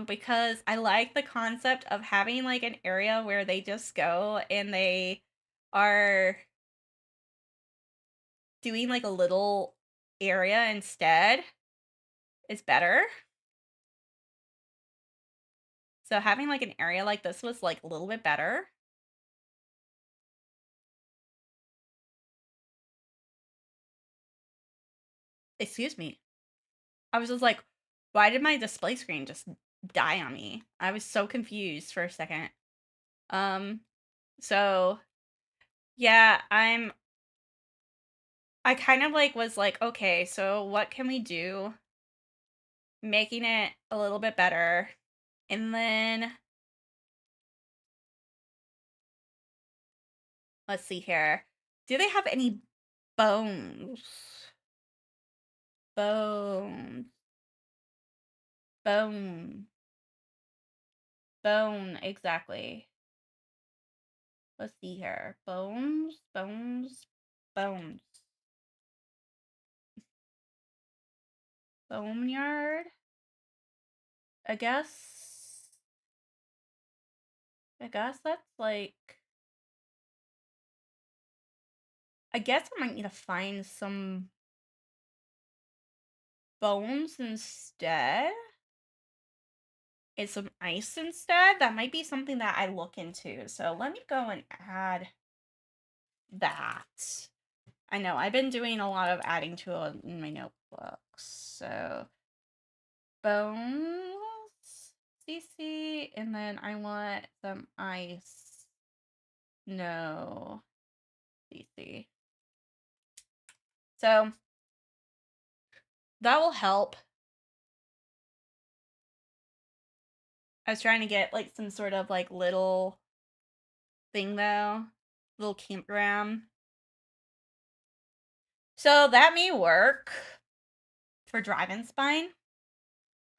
Because I like the concept of having like an area where they just go and they are doing like a little area instead is better. So having like an area like this was like a little bit better. Excuse me. I was just like, why did my display screen just die on me. I was so confused for a second. So yeah, I kind of like was like, okay, so what can we do? Making it a little bit better. And then let's see here. Do they have any bones? Bones. Bone. Bone, exactly. Let's see here. Bones, bones, bones. Boneyard? I guess. I guess that's like. I guess I might need to find some bones instead. And some ice instead. That might be something that I look into. So let me go and add that. I know I've been doing a lot of adding to it in my notebooks. So bones, CC, and then I want some ice. No, CC. So that will help. I was trying to get like some sort of like little thing though, little campground. So that may work for Drive-In Spine.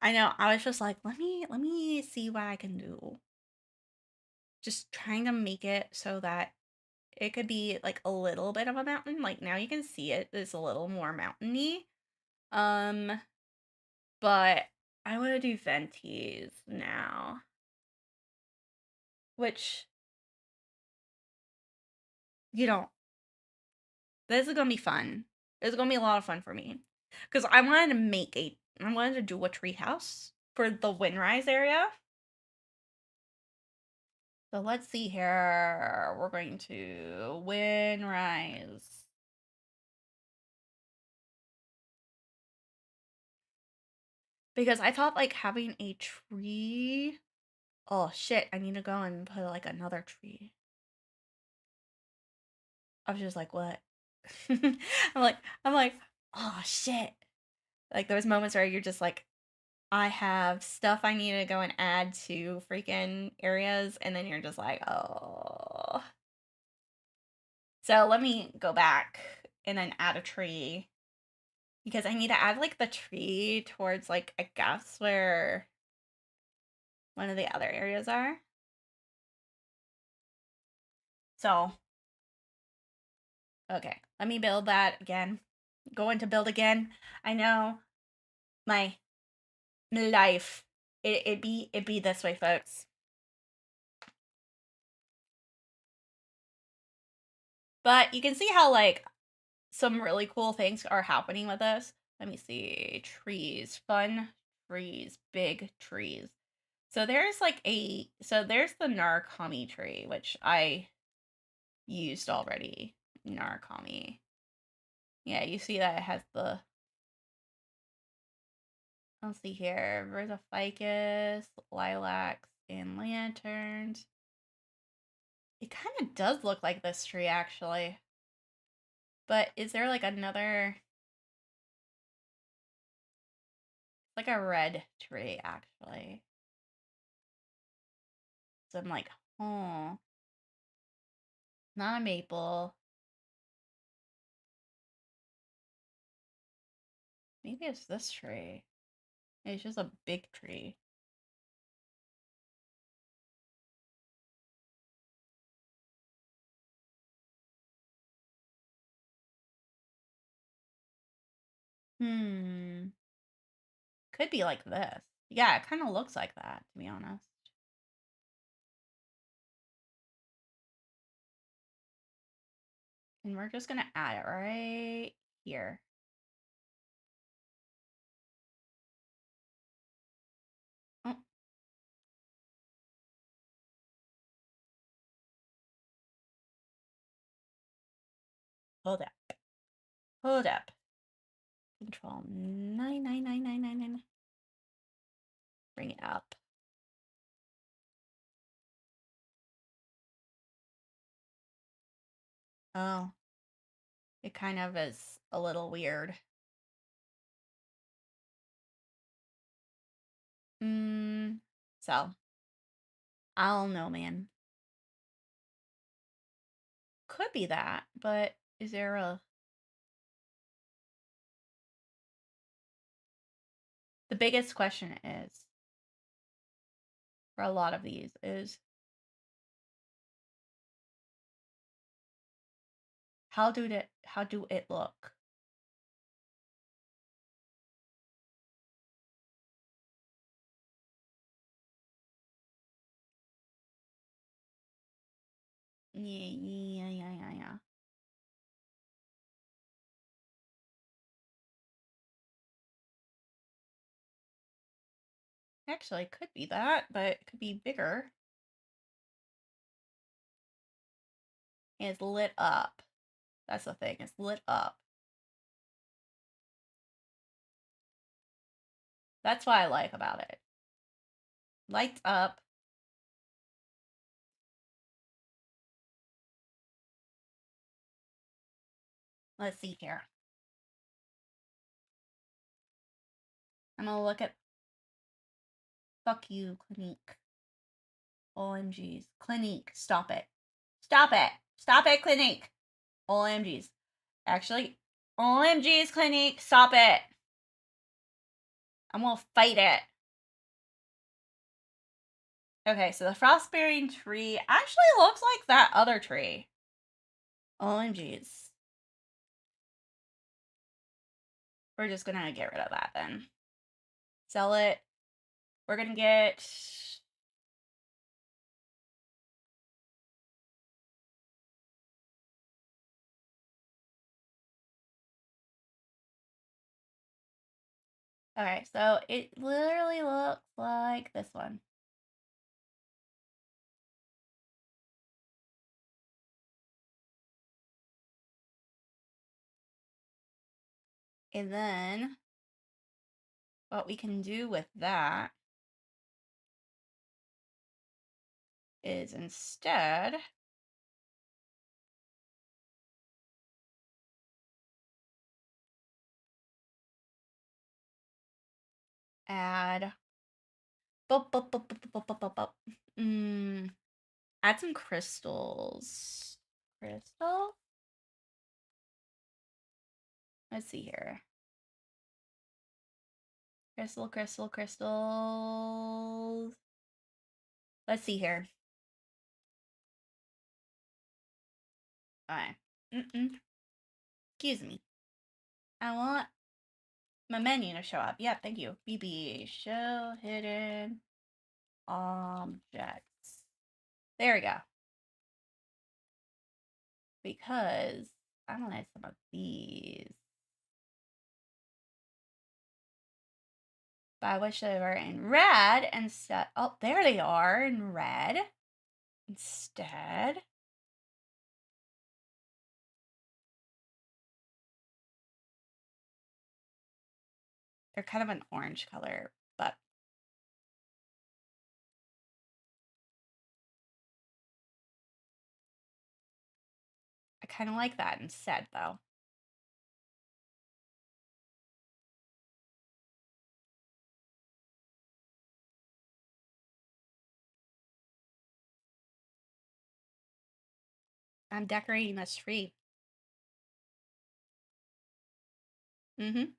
I know, I was just like, let me see what I can do. Just trying to make it so that it could be like a little bit of a mountain. Like now you can see it's a little more mountainy. But I want to do Ventis now. Which, you know, this is gonna be fun. This is gonna be a lot of fun for me. Because I wanted to do a treehouse for the Windrise area. So let's see here. We're going to Windrise. Because I thought like having a tree. Oh shit, I need to go and put like another tree. I was just like, what? I'm like, oh shit. Like those moments where you're just like, I have stuff I need to go and add to freaking areas, and then you're just like, oh. So let me go back and then add a tree. Because I need to add like the tree towards like I guess where one of the other areas are. So okay, let me build that again. Going to build again. I know my life. It be this way, folks. But you can see how like some really cool things are happening with this. Let me see. Trees, fun trees, big trees. So there's like there's the Narcomi tree, which I used already. Narcomi. Yeah, you see that it has the. Let's see here. There's a ficus, lilacs, and lanterns. It kind of does look like this tree, actually. But is there like another. Like a red tree, actually. So I'm like, oh, not a maple. Maybe it's this tree. It's just a big tree. Hmm. Could be like this. Yeah, it kind of looks like that, to be honest. And we're just going to add it right here. Oh. Hold up. Hold up. Control 9999999. Bring it up. Oh. It kind of is a little weird. So, I don't know, man. Could be that, but is there a... The biggest question is, for a lot of these, is how do it look? Yeah. Actually, it could be that, but it could be bigger. And it's lit up. That's the thing, it's lit up. That's what I like about it. Lights up. Let's see here. I'm gonna look at... Fuck you, Clinique. OMGs. Clinique, stop it. Stop it! Stop it, Clinique! OMGs. Actually, OMGs, Clinique, stop it! I'm gonna fight it. Okay, so the frost-bearing tree actually looks like that other tree. OMGs. We're just gonna get rid of that then. Sell it. We're gonna get... Okay, so it literally looks like this one. And then what we can do with that is instead add... Add some crystals. Crystal? Let's see here. Crystals. Let's see here. Alright. Excuse me. I want my menu to show up. Yeah, thank you. BB. Show hidden objects. There we go. Because I want some of these. But I wish they were in red instead. Oh, there they are in red. Instead. They're kind of an orange color, but I kind of like that instead, though. I'm decorating this tree. Mm-hmm.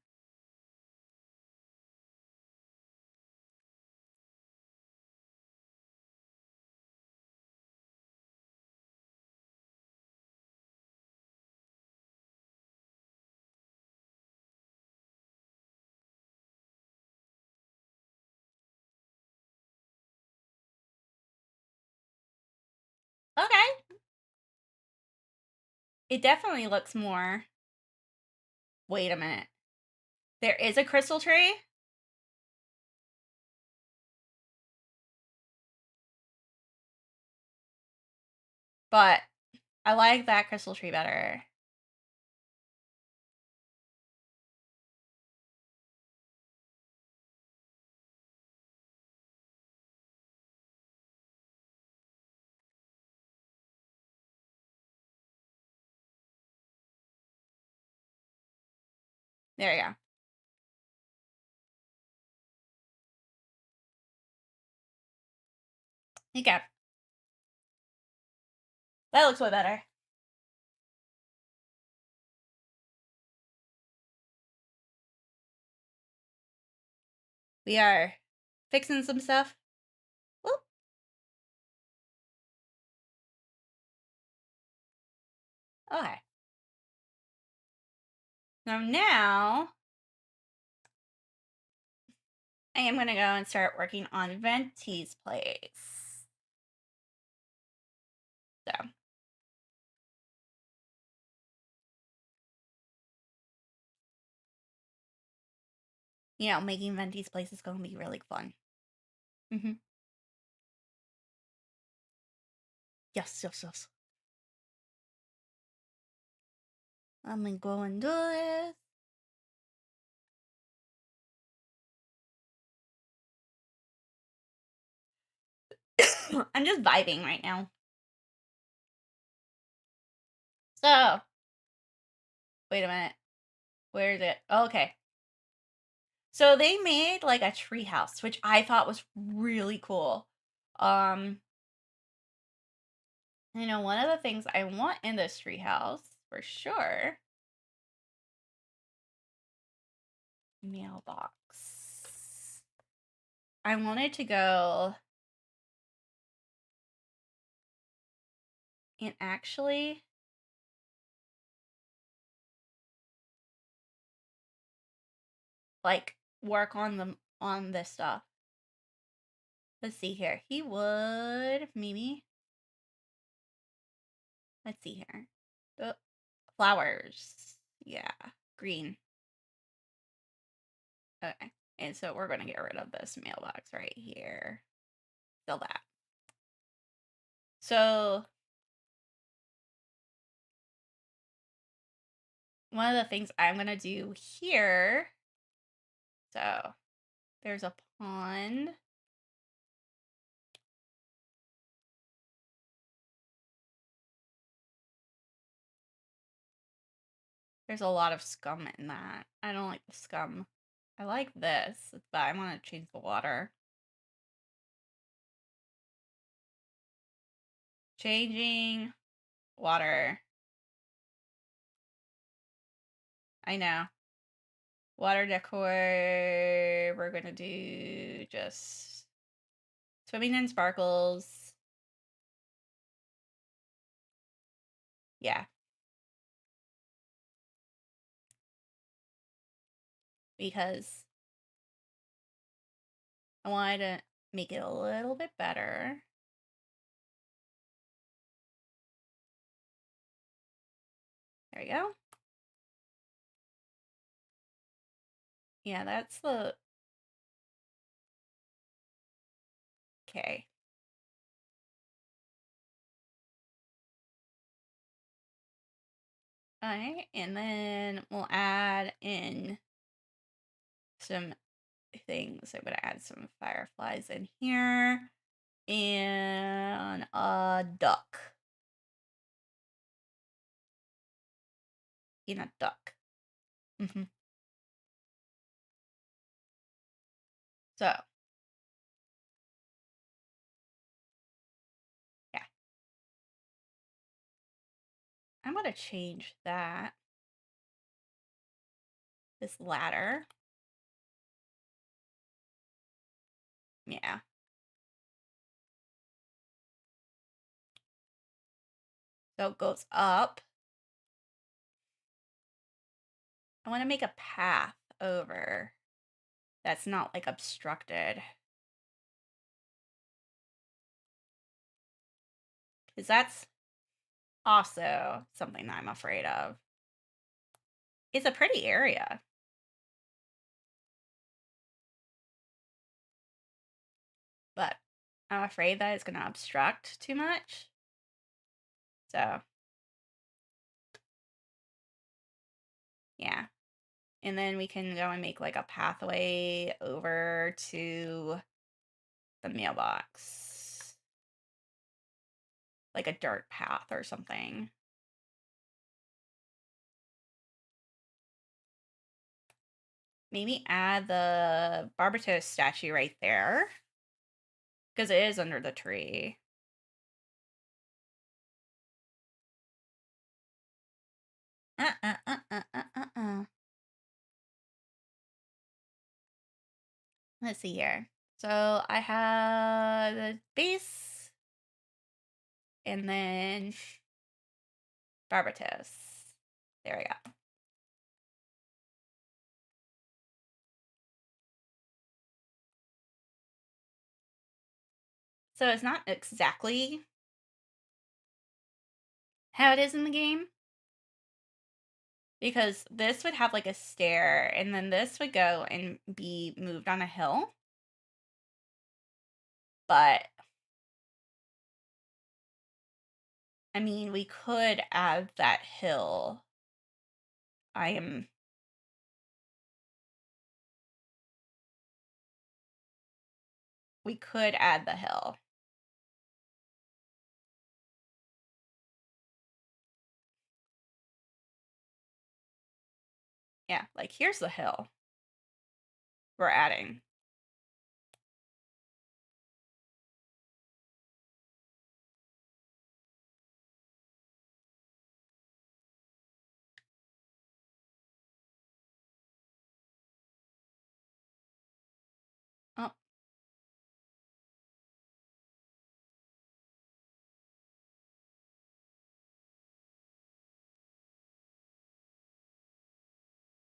Okay. It definitely looks more... Wait a minute. There is a crystal tree? But I like that crystal tree better. There you go. Okay. That looks way better. We are fixing some stuff. Whoop. Okay. Now I am gonna go and start working on Venti's place. So making Venti's place is gonna be really fun. Yes. I'm gonna go and do this. I'm just vibing right now. So, wait a minute. Where is it? Oh, okay. So they made like a tree house, which I thought was really cool. One of the things I want in this tree house for sure. Mailbox. I wanted to go and actually like work on this stuff. Let's see here. He would maybe. Let's see here. The flowers. Yeah, green. Okay. And so we're going to get rid of this mailbox right here. Fill that. So one of the things I'm going to do here. So there's a pond. There's a lot of scum in that. I don't like the scum. I like this, but I want to change the water. Changing water. I know. Water decor. We're going to do just swimming in sparkles. Yeah. Because I wanted to make it a little bit better. There you go. Yeah, that's the... Okay. Alright, and then we'll add in some things. I'm going to add some fireflies in here. And a duck. In a duck. So, yeah. I'm going to change that. This ladder. Yeah. So it goes up. I want to make a path over that's not like obstructed. Because that's also something that I'm afraid of. It's a pretty area. But I'm afraid that it's going to obstruct too much. So, yeah. And then we can go and make like a pathway over to the mailbox. Like a dirt path or something. maybe add the Barbatos statue right there. Because it is under the tree. Let's see here. So I have the base and then Barbatos. There we go. So it's not exactly how it is in the game. Because this would have like a stair, and then this would go and be moved on a hill. But I mean, we could add that hill. We could add the hill. Yeah, like here's the hill we're adding. Oh.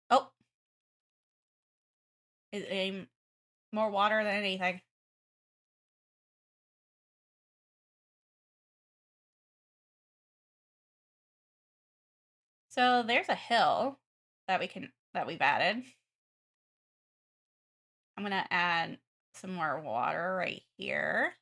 Oh. It's more water than anything. So there's a hill that we've added. I'm gonna add some more water right here.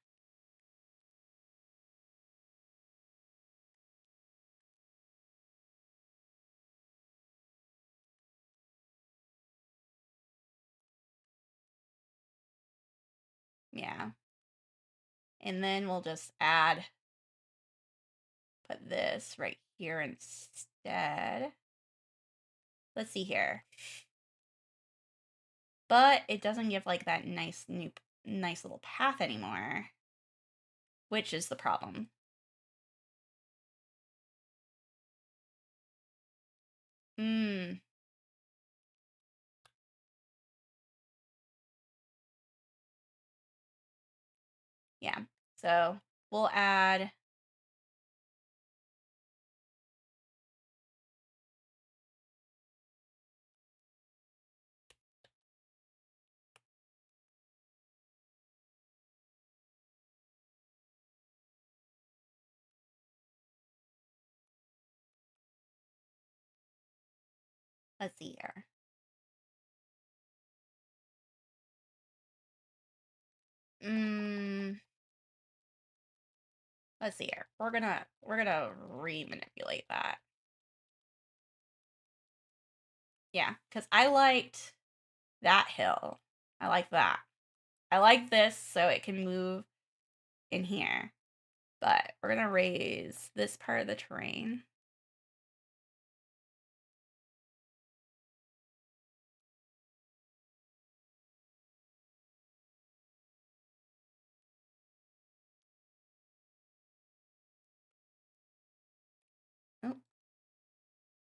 Yeah. And then we'll just put this right here instead. Let's see here. But it doesn't give like that nice little path anymore, which is the problem. Yeah. So we'll add let's see here. Let's see here. We're gonna re-manipulate that. Yeah, because I liked that hill. I like that. I like this so it can move in here. But we're gonna raise this part of the terrain. Oh,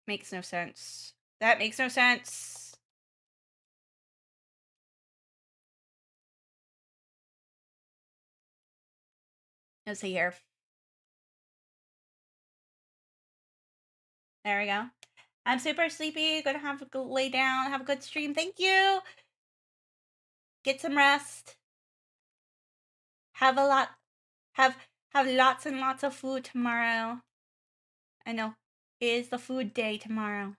makes no sense. That makes no sense. Let's see here. There we go. I'm super sleepy. Gonna have to go lay down. Have a good stream. Thank you. Get some rest. Have a lot. Have lots and lots of food tomorrow. I know it is the food day tomorrow.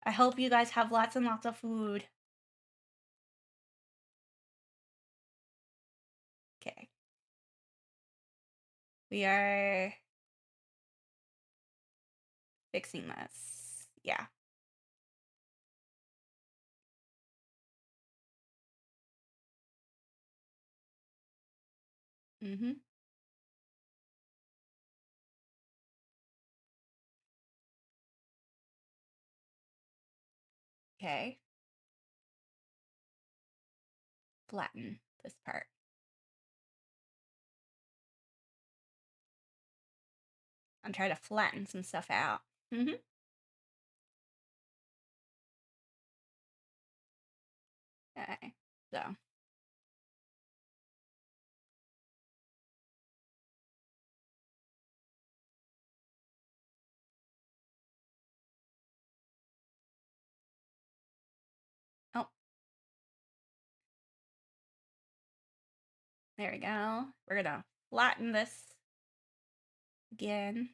I hope you guys have lots and lots of food. Okay. We are fixing this. Yeah. Mm-hmm. Okay. flatten this part. I'm trying to flatten some stuff out. Okay, so. Oh. There we go. We're gonna flatten this again.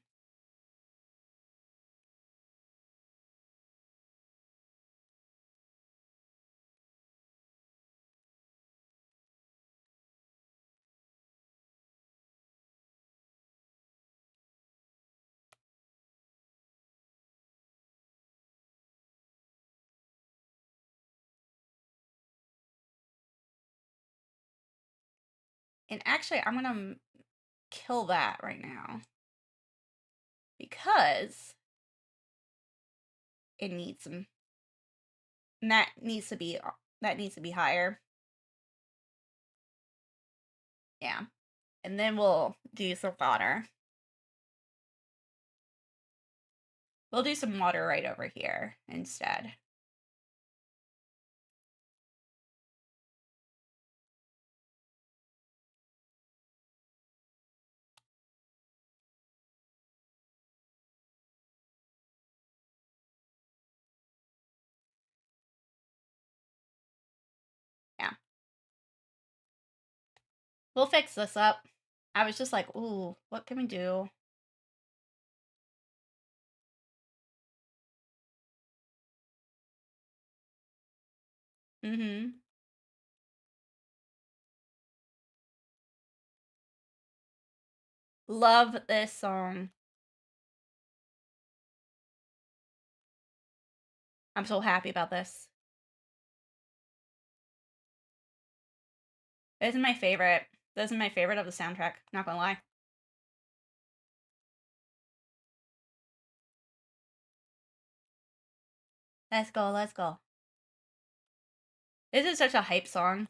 And actually, I'm gonna kill that right now because it needs some. That needs to be higher. Yeah, and then we'll do some water. We'll do some water right over here instead. Yeah. We'll fix this up. I was just like, ooh, what can we do? Love this song. I'm so happy about this. This is my favorite. This is my favorite of the soundtrack, not gonna lie. Let's go, let's go. This is such a hype song.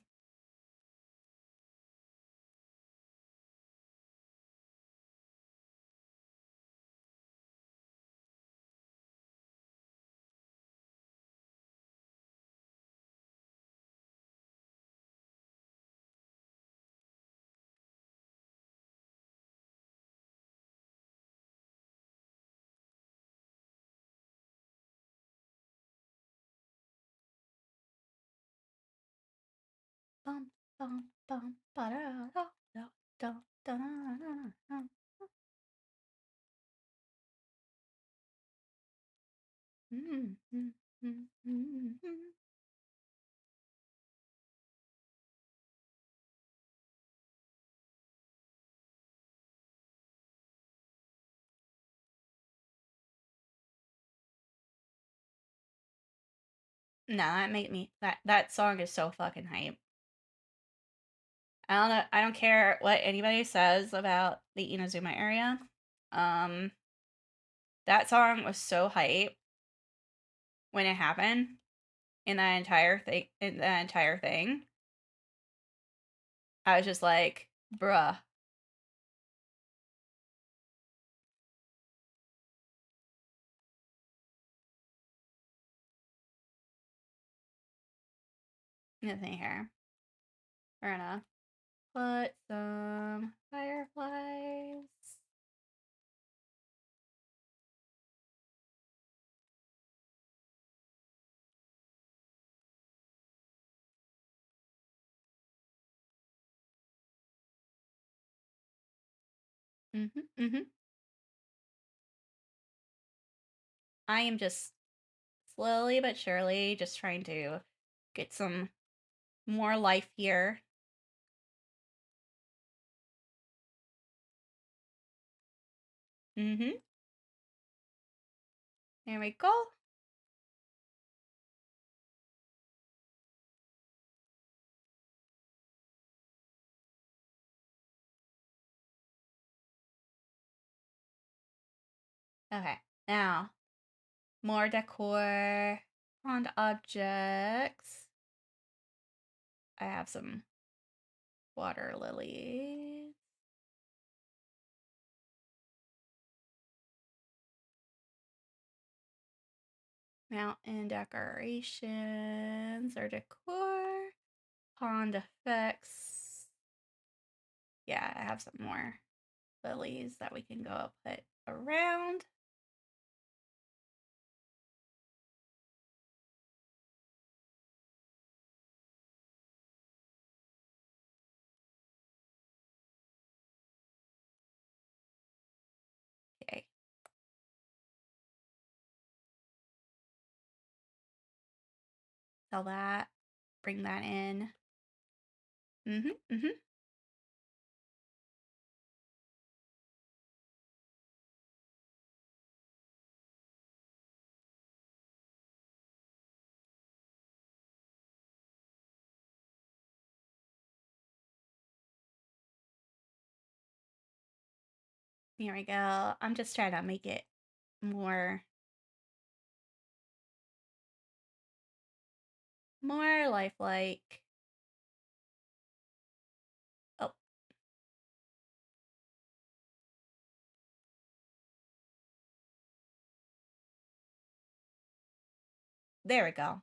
Bum, bum, bum, ba-da-da-da-da-da-da-da. No, that made me that song is so fucking hype. I don't know. I don't care what anybody says about the Inazuma area. Um, that song was so hype when it happened in that entire thing. In that entire thing, I was just like, bruh. Nothing here. Fair enough. Put some fireflies. I am just slowly but surely just trying to get some more life here. There we go. Okay, now more decor on objects. I have some water lilies. Mountain decorations or decor. Pond effects. Yeah, I have some more lilies that we can go put around. Okay. Sell that. Bring that in. Mm-hmm. Here we go. I'm just trying to make it more lifelike. Oh, there we go.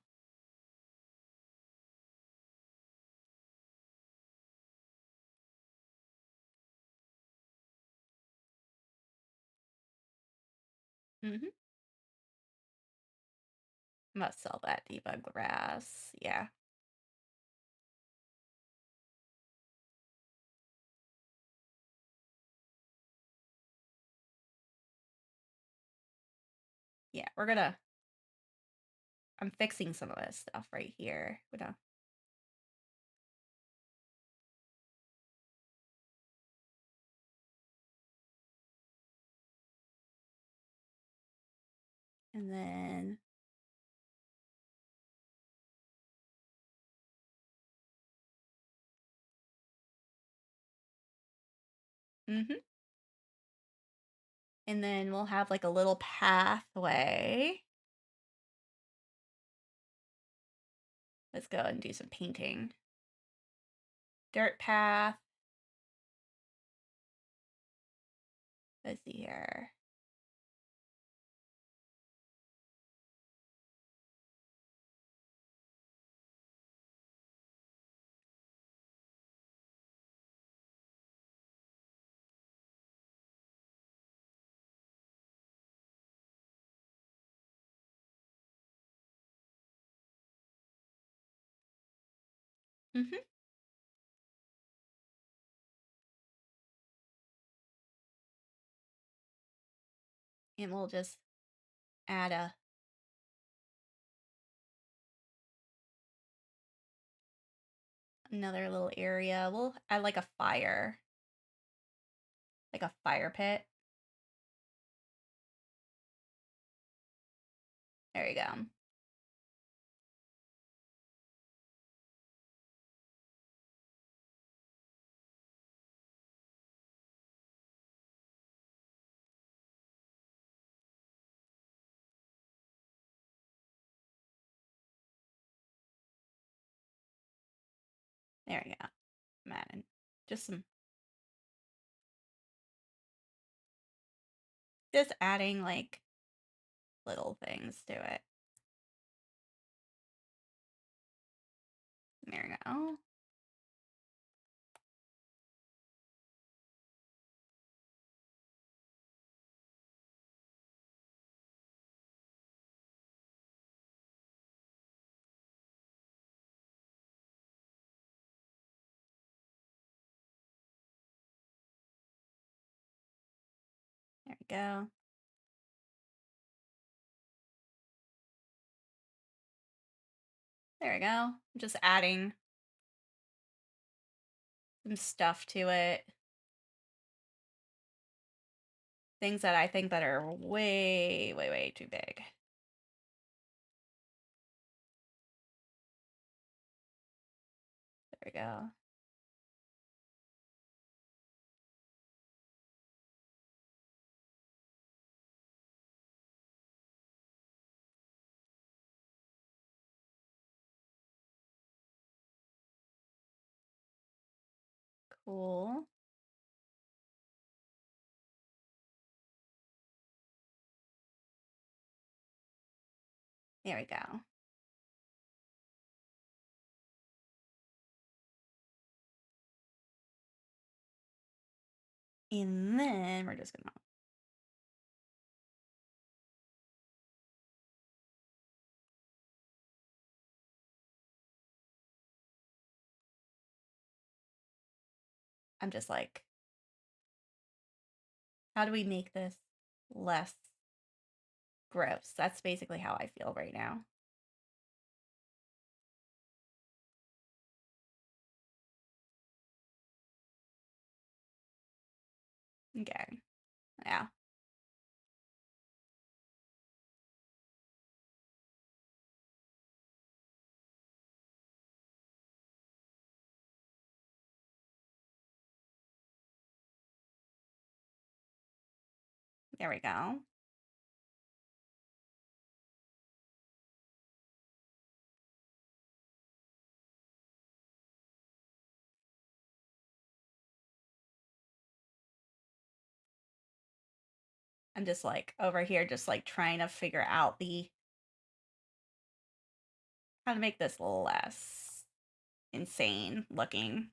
Mm-hmm. I'm gonna sell that debug grass. Yeah. Yeah, I'm fixing some of this stuff right here. And then mm-hmm. And then we'll have like a little pathway. Let's go and do some painting. Dirt path. Let's see here. Mm-hmm. And we'll just add another little area. We'll add like a fire pit. There you go. There you go. I'm adding just adding like little things to it. There you go. There we go. There we go. I'm just adding some stuff to it. Things that I think that are way, way, way too big. There we go. Cool. There we go. And then we're just gonna... I'm just like, how do we make this less gross? That's basically how I feel right now. Okay. Yeah. There we go. I'm just like over here, just like trying to figure out how to make this less insane looking.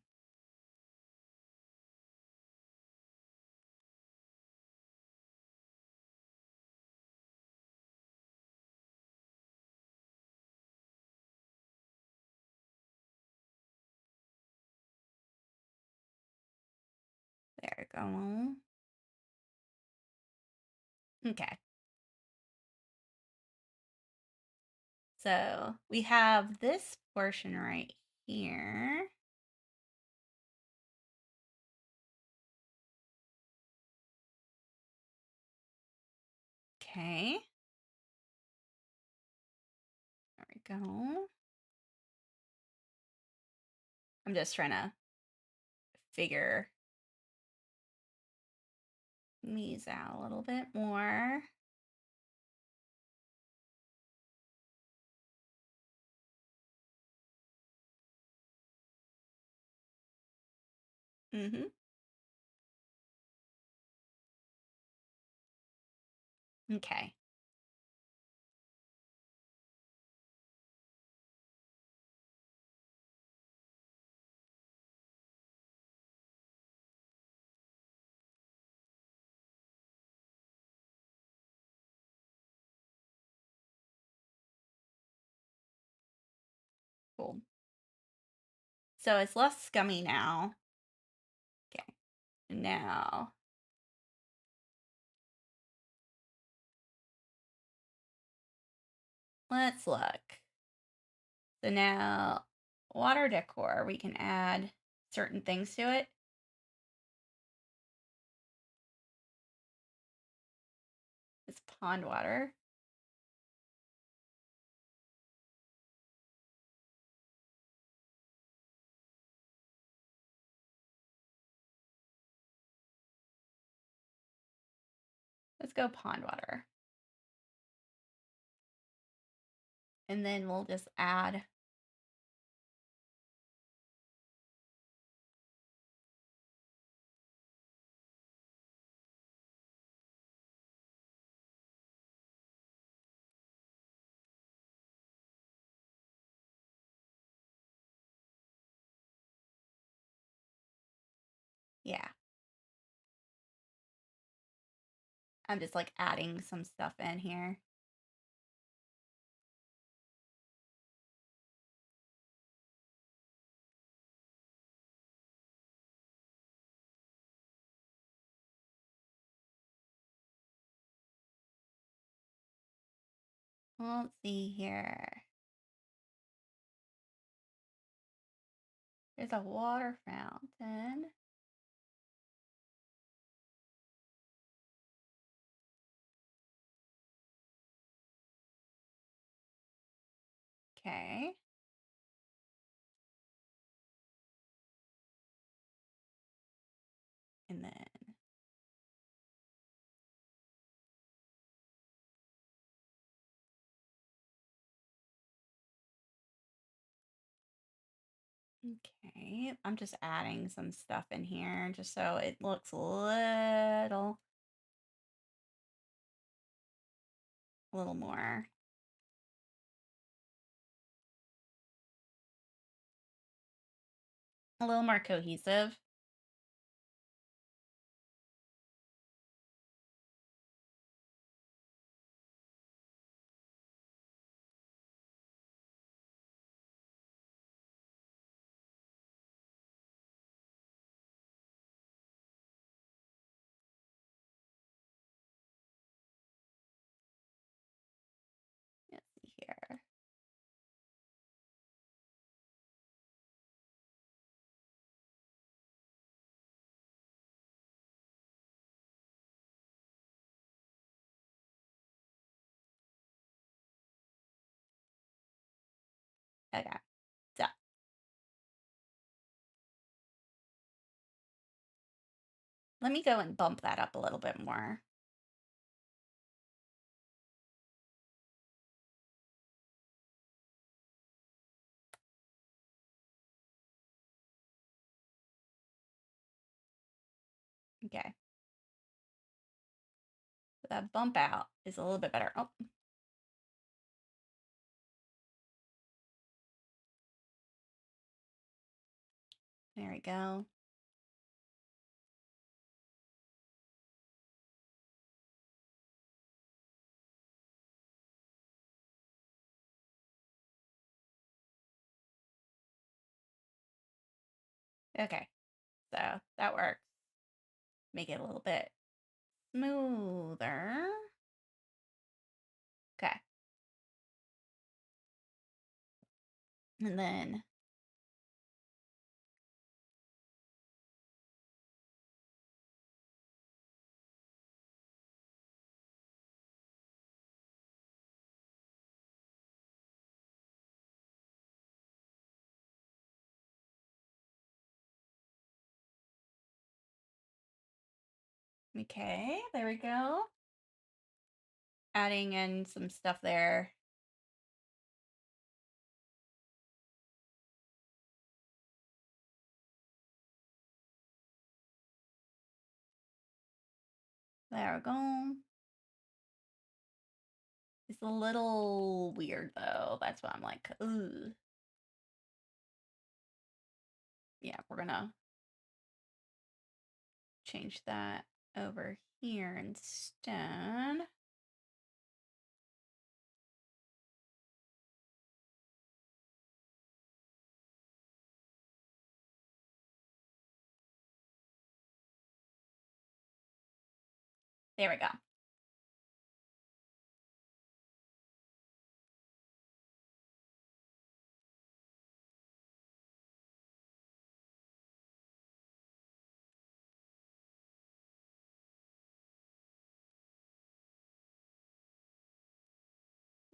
There we go. Okay. So we have this portion right here. Okay. There we go. I'm just trying to figure these out a little bit more. Mm-hmm. Okay. Cool. So it's less scummy now. Okay. Now, let's look. So now, water decor, we can add certain things to it. It's pond water. Let's go pond water. And then we'll just add yeah. I'm just like adding some stuff in here. Let's see here. There's a water fountain. Okay. And then Okay, I'm just adding some stuff in here just so it looks a little more, a little more cohesive. Let's see here. Okay, so let me go and bump that up a little bit more. Okay, so that bump out is a little bit better. Oh, there we go. Okay, so that works. Make it a little bit smoother. Okay, and then okay, there we go. Adding in some stuff there. There we go. It's a little weird though. That's why I'm like, ooh. Yeah, we're gonna change that over here instead. There we go.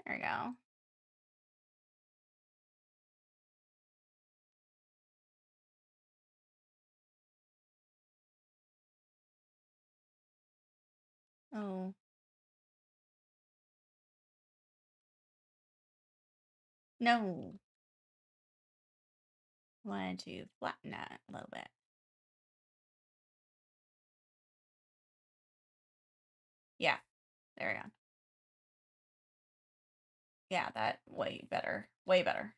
There we go. Oh, no. Wanted to flatten that a little bit. Yeah, there we go. Yeah, that way better. Way better.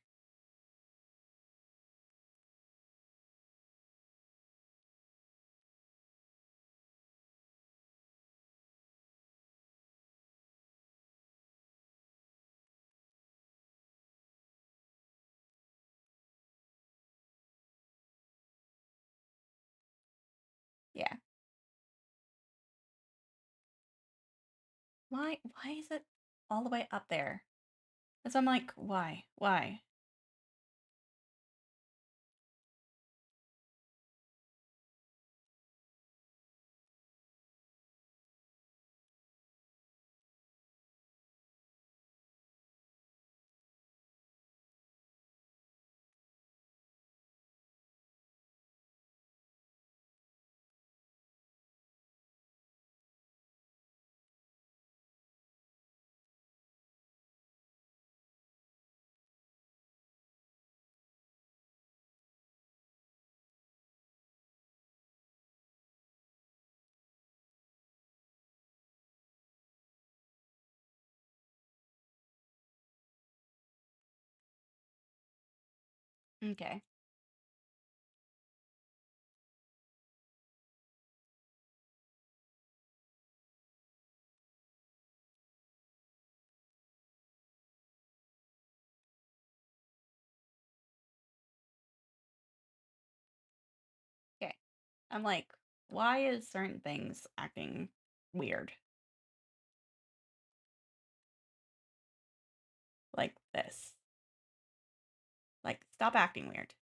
Yeah. Why is it all the way up there? Because I'm like, why? Why? Okay. Okay. I'm like, why is certain things acting weird? Like this. Like, stop acting weird.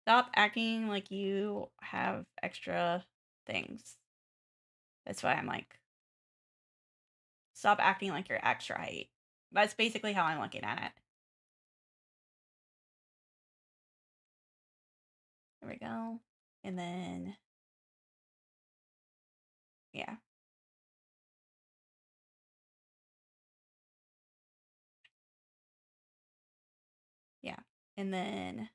Stop acting like you have extra things. That's why I'm like, stop acting like you're extra height. That's basically how I'm looking at it. There we go. And then, yeah. Yeah. And then,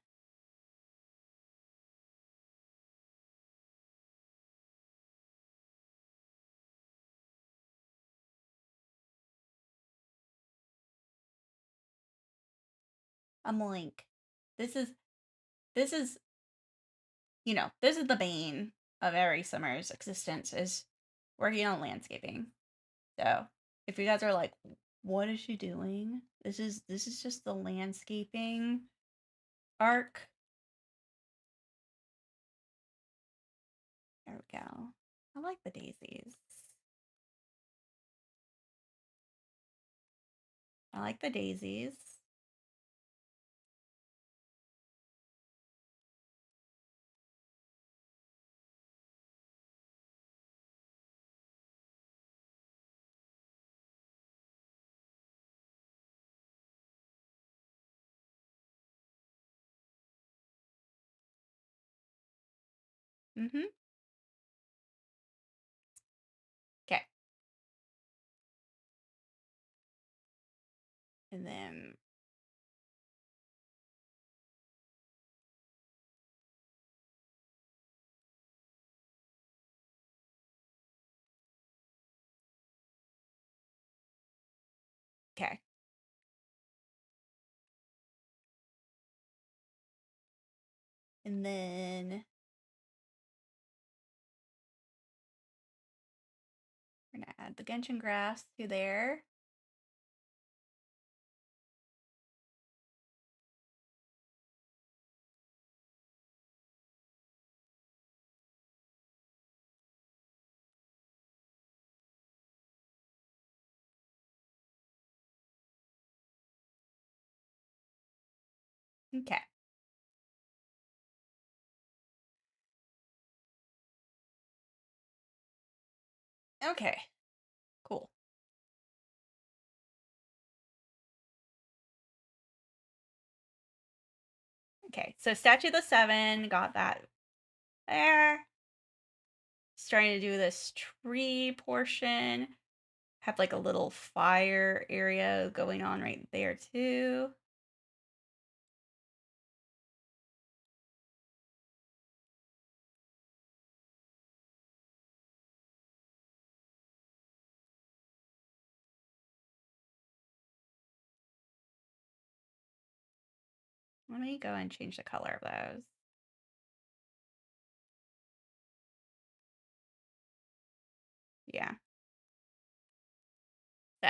I'm like, this is, this is, this is the bane of every summer's existence is working on landscaping. So if you guys are like, what is she doing? This is just the landscaping arc. There we go. I like the daisies. I like the daisies. Mm-hmm. Okay. And then, okay. And then we're gonna add the gentian grass to there. Okay. Okay. Cool. Okay. So Statue of the Seven, got that there. Starting to do this tree portion. Have like a little fire area going on right there too. Let me go and change the color of those. Yeah. So,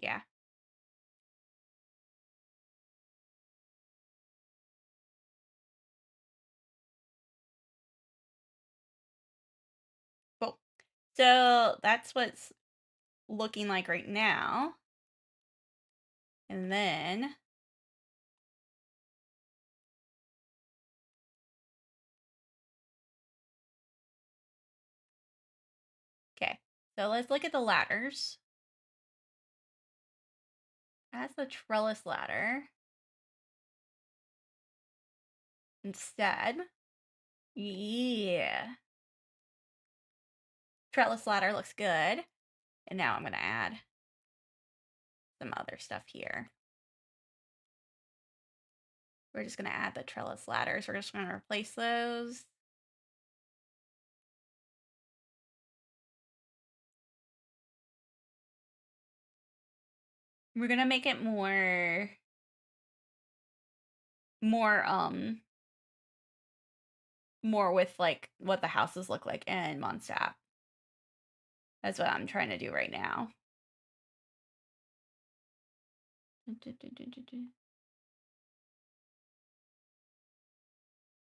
yeah. Cool. So that's what's looking like right now. And then okay. So let's look at the ladders. That's the trellis ladder. Instead, yeah. Trellis ladder looks good. And now I'm going to add some other stuff here. We're just going to add the trellis ladders. We're just going to replace those. We're gonna make it more more with like what the houses look like in Mondstadt. That's what I'm trying to do right now.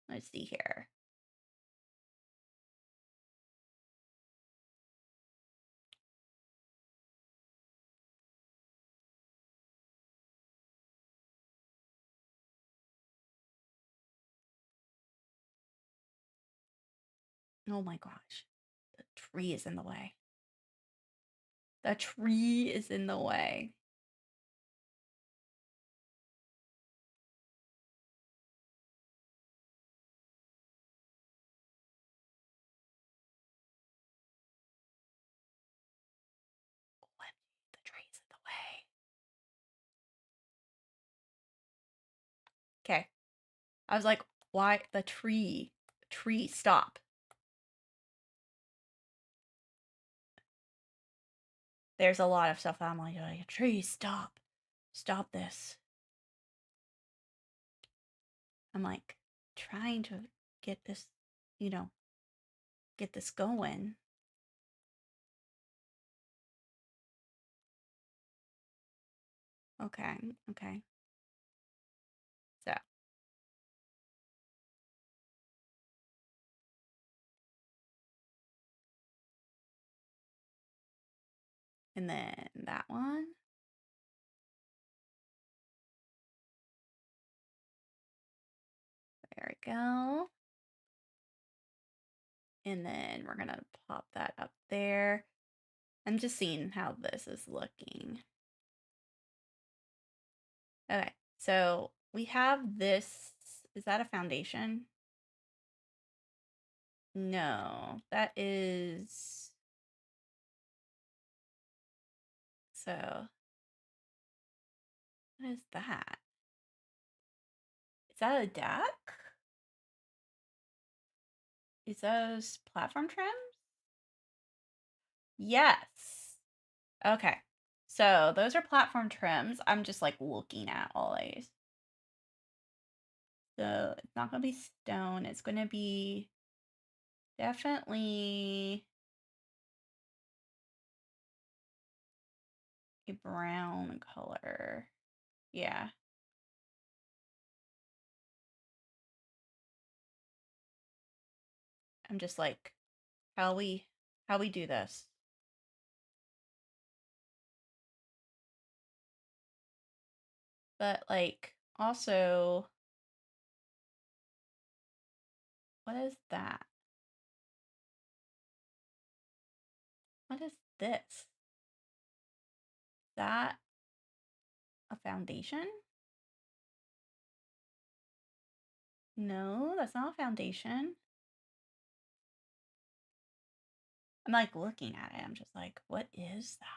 Let's see here. Oh my gosh. The tree is in the way. The tree is in the way. The tree is in the way. Okay. I was like, why the tree? Tree, stop. There's a lot of stuff that I'm like, tree, stop. Stop this. I'm like trying to get this, get this going. Okay, okay. So. And then that one. There we go. And then we're gonna pop that up there. I'm just seeing how this is looking. Okay, so we have this. Is that a foundation? No, that is. So, what is that? Is that a deck? Is those platform trims? Yes. Okay. So those are platform trims. I'm just like looking at all these. So it's not going to be stone. It's going to be definitely a brown color. Yeah. I'm just like, how we do this. But like also, what is that? What is this? That a foundation? No, that's not a foundation. I'm like looking at it. I'm just like, what is that?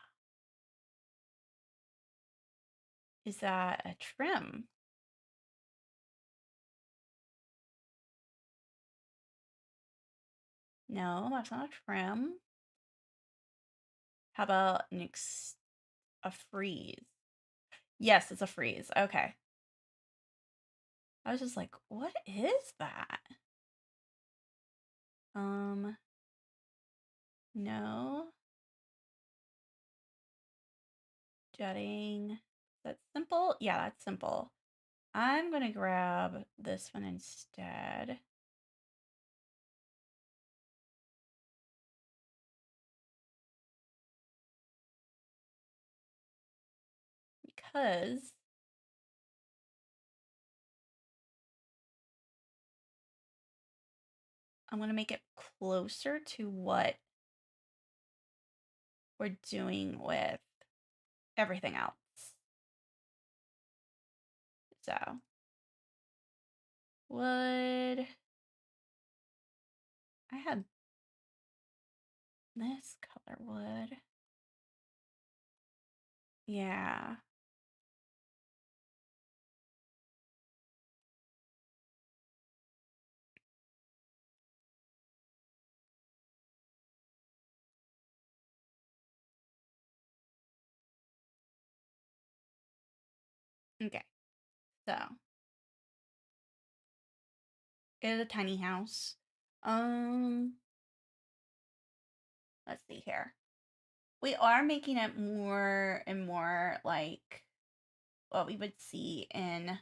Is that a trim? No, that's not a trim. How about a freeze? Yes, it's a freeze. Okay. I was just like, what is that? No. Jetting. That's simple? Yeah, that's simple. I'm gonna grab this one instead. Because I'm gonna make it closer to what we're doing with everything else. So, wood. I had this color wood. Yeah. Okay, so it is a tiny house. Um, let's see here. We are making it more and more like what we would see in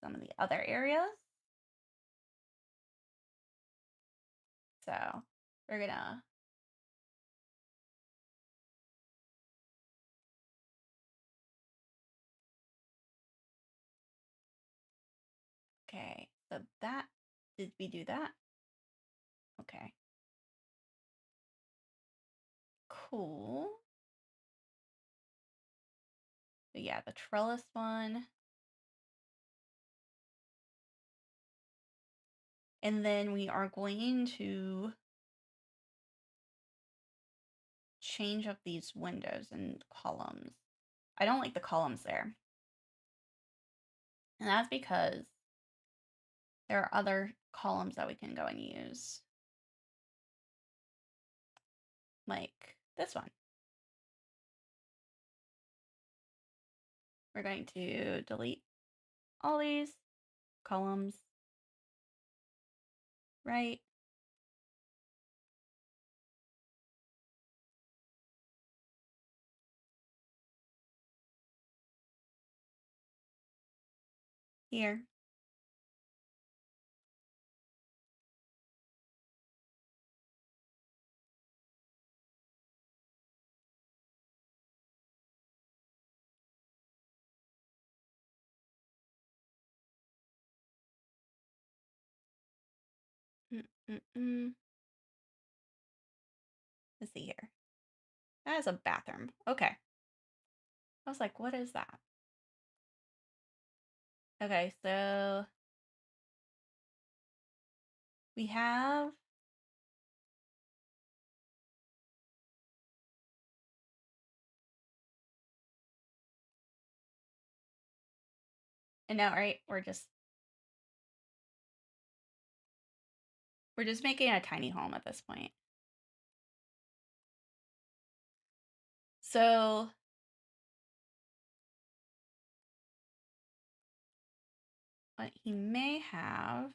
some of the other areas. So we're gonna okay, so that did we do that? Okay. Cool. But yeah, the trellis one. And then we are going to change up these windows and columns. I don't like the columns there. And that's because there are other columns that we can go and use. Like this one. We're going to delete all these columns, right? Here. Mm-mm-mm. Let's see here. That is a bathroom. Okay. I was like, what is that? Okay, so we have and now, right? We're just making a tiny home at this point. So what he may have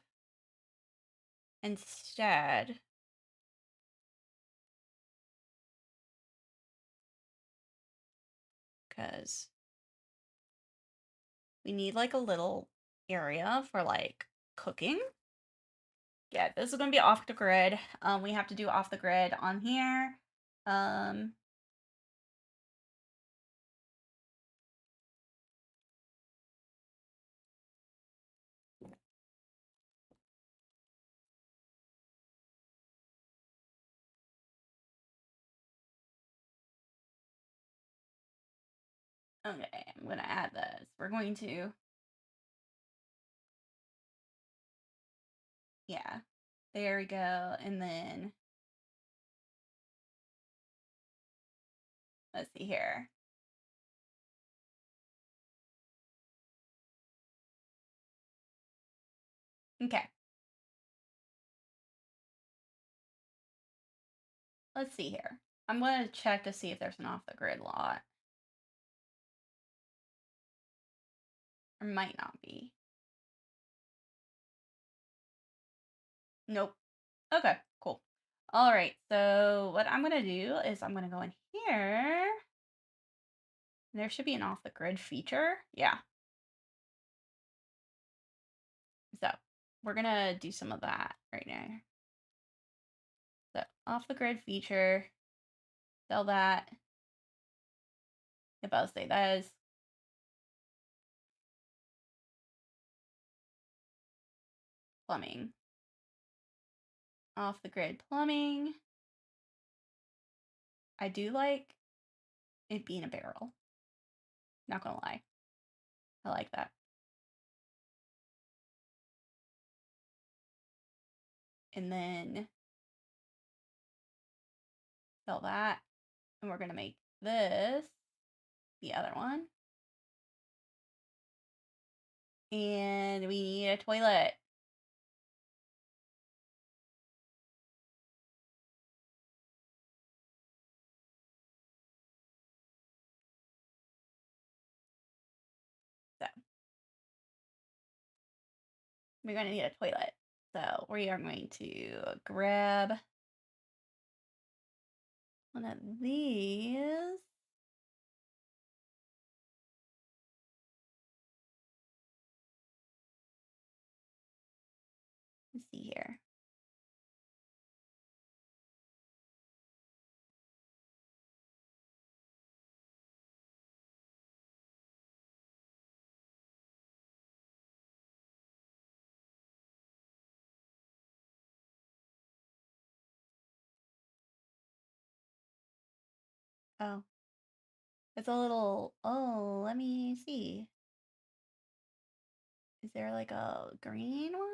instead because we need like a little area for like cooking. Yeah, this is gonna be off the grid. We have to do off the grid on here. Um, okay, I'm gonna add this. We're going to, yeah, there we go. And then let's see here. Okay, let's see here. I'm gonna check to see if there's an off the grid lot. Or might not be. Nope. Okay, cool. All right, so what I'm gonna do is I'm gonna go in here. There should be an off the grid feature. Yeah. So we're gonna do some of that right now. So off the grid feature, sell that. If I'll say that is plumbing. Off the grid plumbing. I do like it being a barrel. Not gonna lie. I like that. And then sell that. And we're gonna make this the other one. And we need a toilet. we're going to need a toilet. So we are going to grab one of these. Let's see here. Oh, it's a little, oh, let me see. Is there like a green one?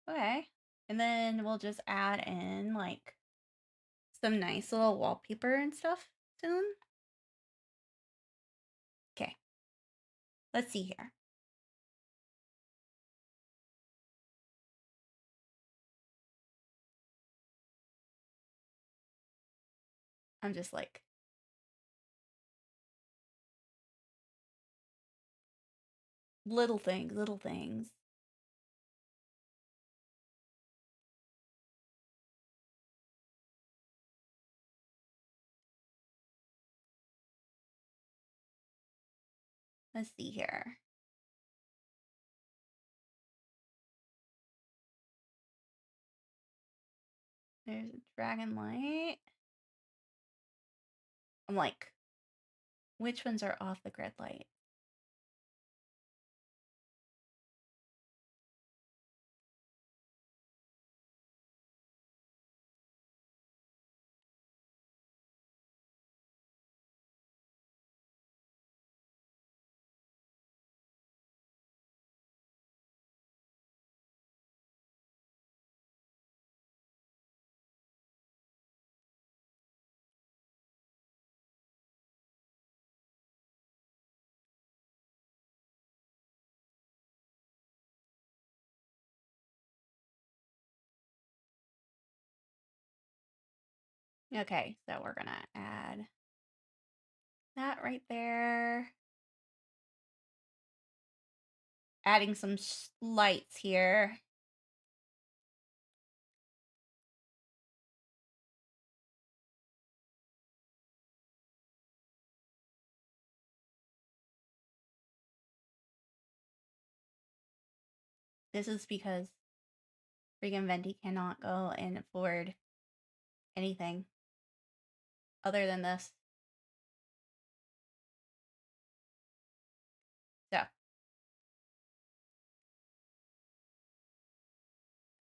Okay. And then we'll just add in like some nice little wallpaper and stuff soon. Okay. Let's see here. I'm just like, little things, little things. Let's see here. There's a dragon light. I'm like, which ones are off the grid light? Okay, so we're gonna add that right there. Adding some lights here. This is because freaking Venti cannot go and afford anything other than this. So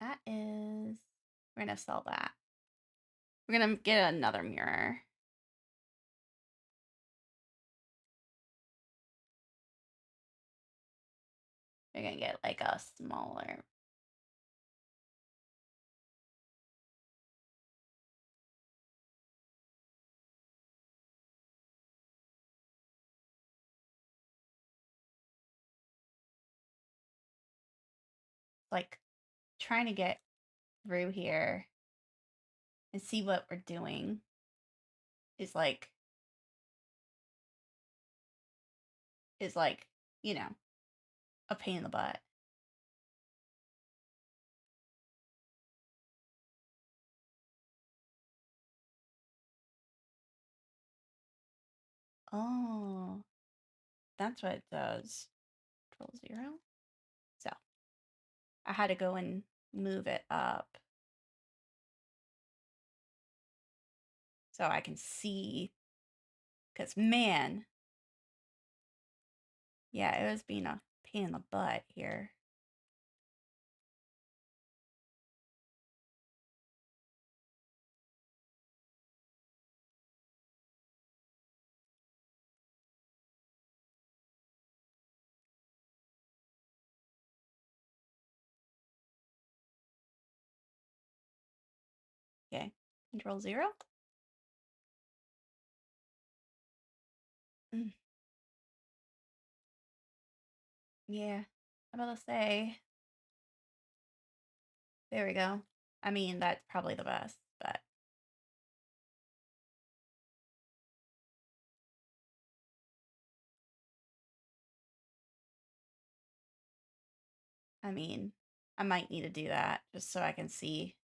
that is, we're gonna sell that. We're gonna get another mirror. We're gonna get like a smaller. Like trying to get through here and see what we're doing is like, you know, a pain in the butt. Oh, that's what it does. Control 0. So I had to go and move it up so I can see. Because, man, yeah, it was being a pain in the butt here. Okay, Control 0. Mm. Yeah, I'm about to say, there we go. I mean, that's probably the best, but I mean, I might need to do that just so I can see.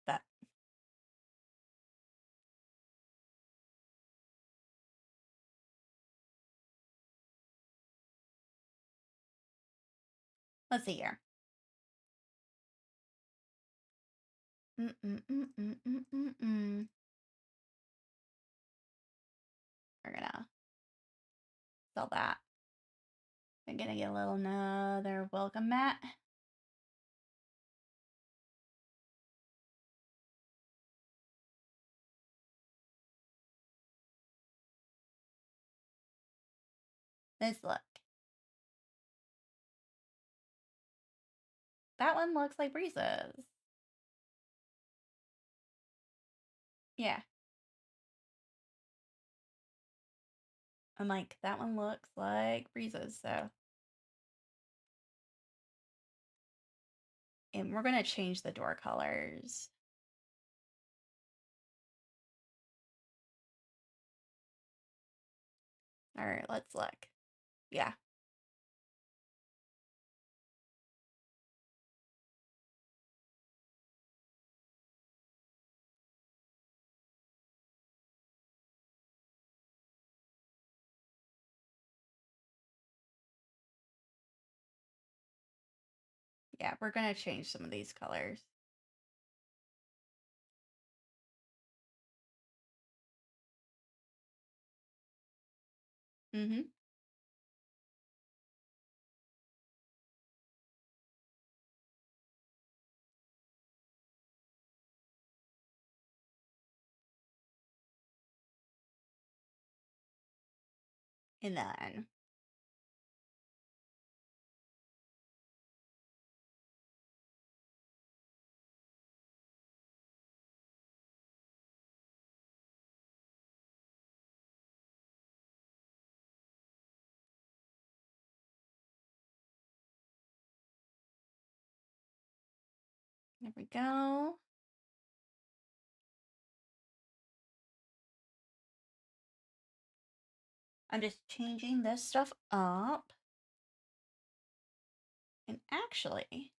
That. Let's see here. Mm-mm-mm-mm-mm-mm-mm. We're gonna sell that. I'm gonna get a little another welcome mat. This look. That one looks like Breeze's. Yeah. I'm like, that one looks like Breeze's, so. And we're gonna change the door colors. Alright, let's look. Yeah. Yeah, we're gonna change some of these colors. Mm-hmm. And then there we go. I'm just changing this stuff up. And actually,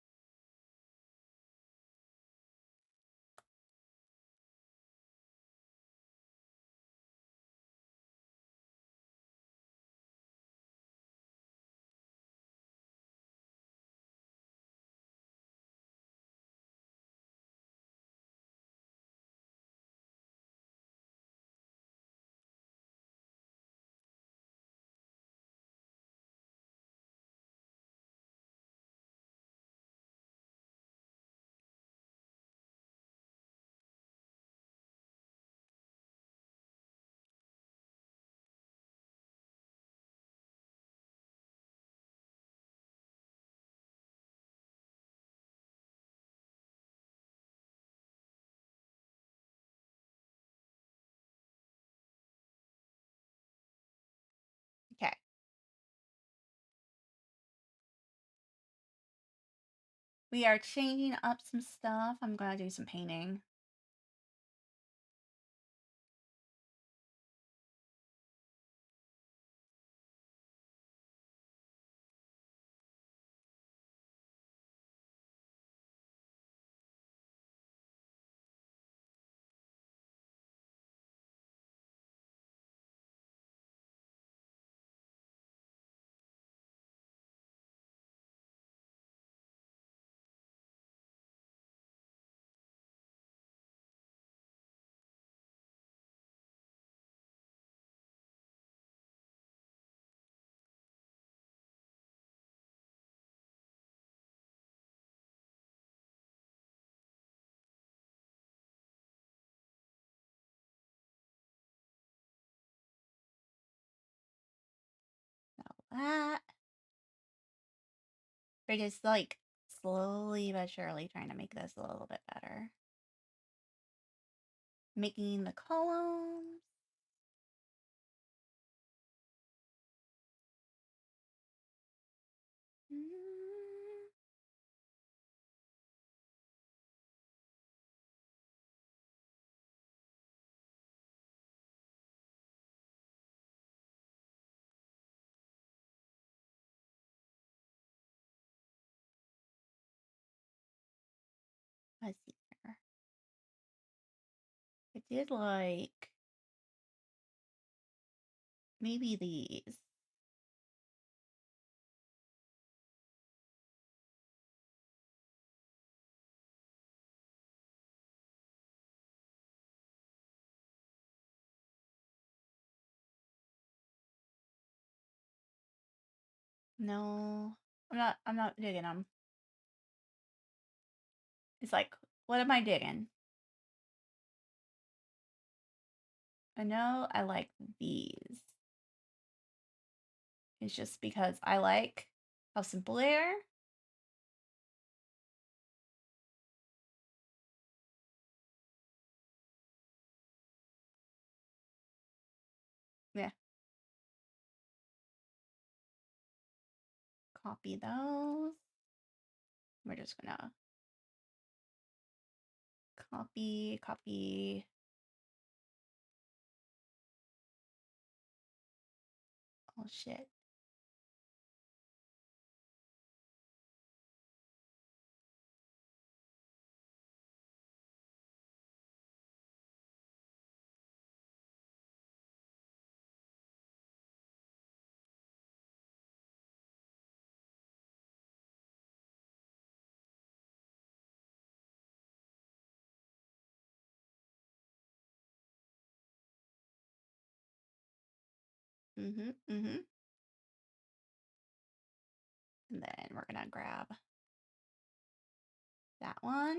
okay. We are changing up some stuff. I'm gonna do some painting. That. We're just like slowly but surely trying to make this a little bit better. Making the columns. Let's see here. I did like maybe these. No, I'm not digging them. It's like, what am I digging? I know I like these. It's just because I like how simple they are. Yeah, copy those. We're just gonna copy. Oh shit. Mm-hmm. And then we're gonna grab that one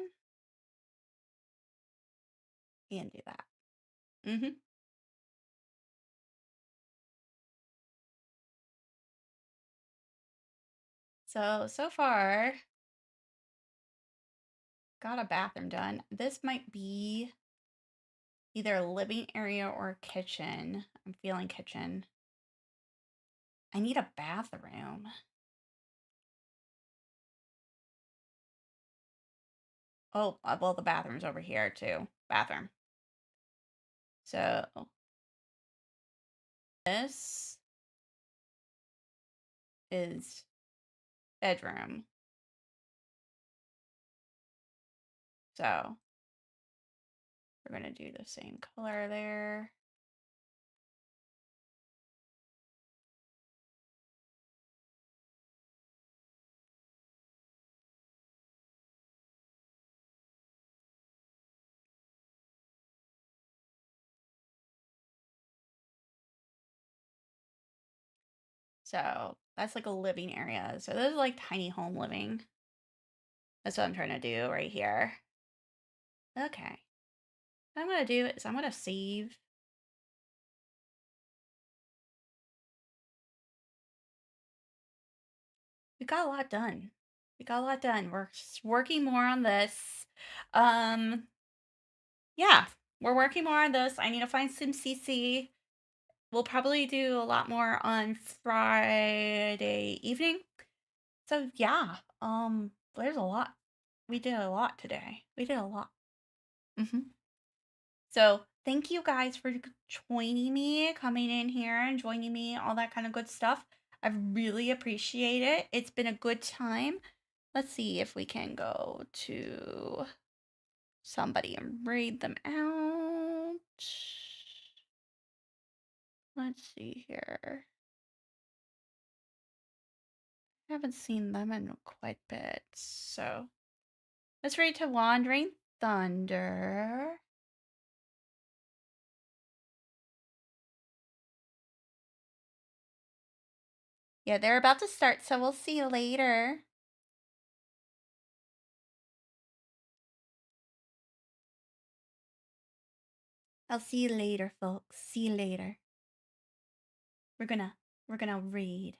and do that. Mm-hmm. So far, got a bathroom done. This might be either a living area or a kitchen. I'm feeling kitchen. I need a bathroom. Oh, well, the bathroom's over here too. Bathroom. So this is bedroom. So we're gonna do the same color there. So that's like a living area. So this is like tiny home living. That's what I'm trying to do right here. Okay. What I'm gonna do is I'm gonna save. We got a lot done. We got a lot done. We're working more on this. Yeah, we're working more on this. I need to find some CC. We'll probably do a lot more on Friday evening. So yeah, there's a lot. We did a lot today. We did a lot. So thank you guys for joining me, coming in here and joining me, all that kind of good stuff. I really appreciate it. It's been a good time. Let's see if we can go to somebody and read them out. Let's see here. I haven't seen them in quite a bit. So let's read to Wandering Thunder. Yeah, they're about to start, so we'll see you later. I'll see you later, folks. See you later. We're gonna read.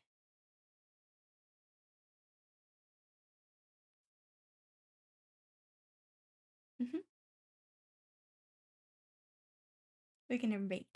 We're gonna read.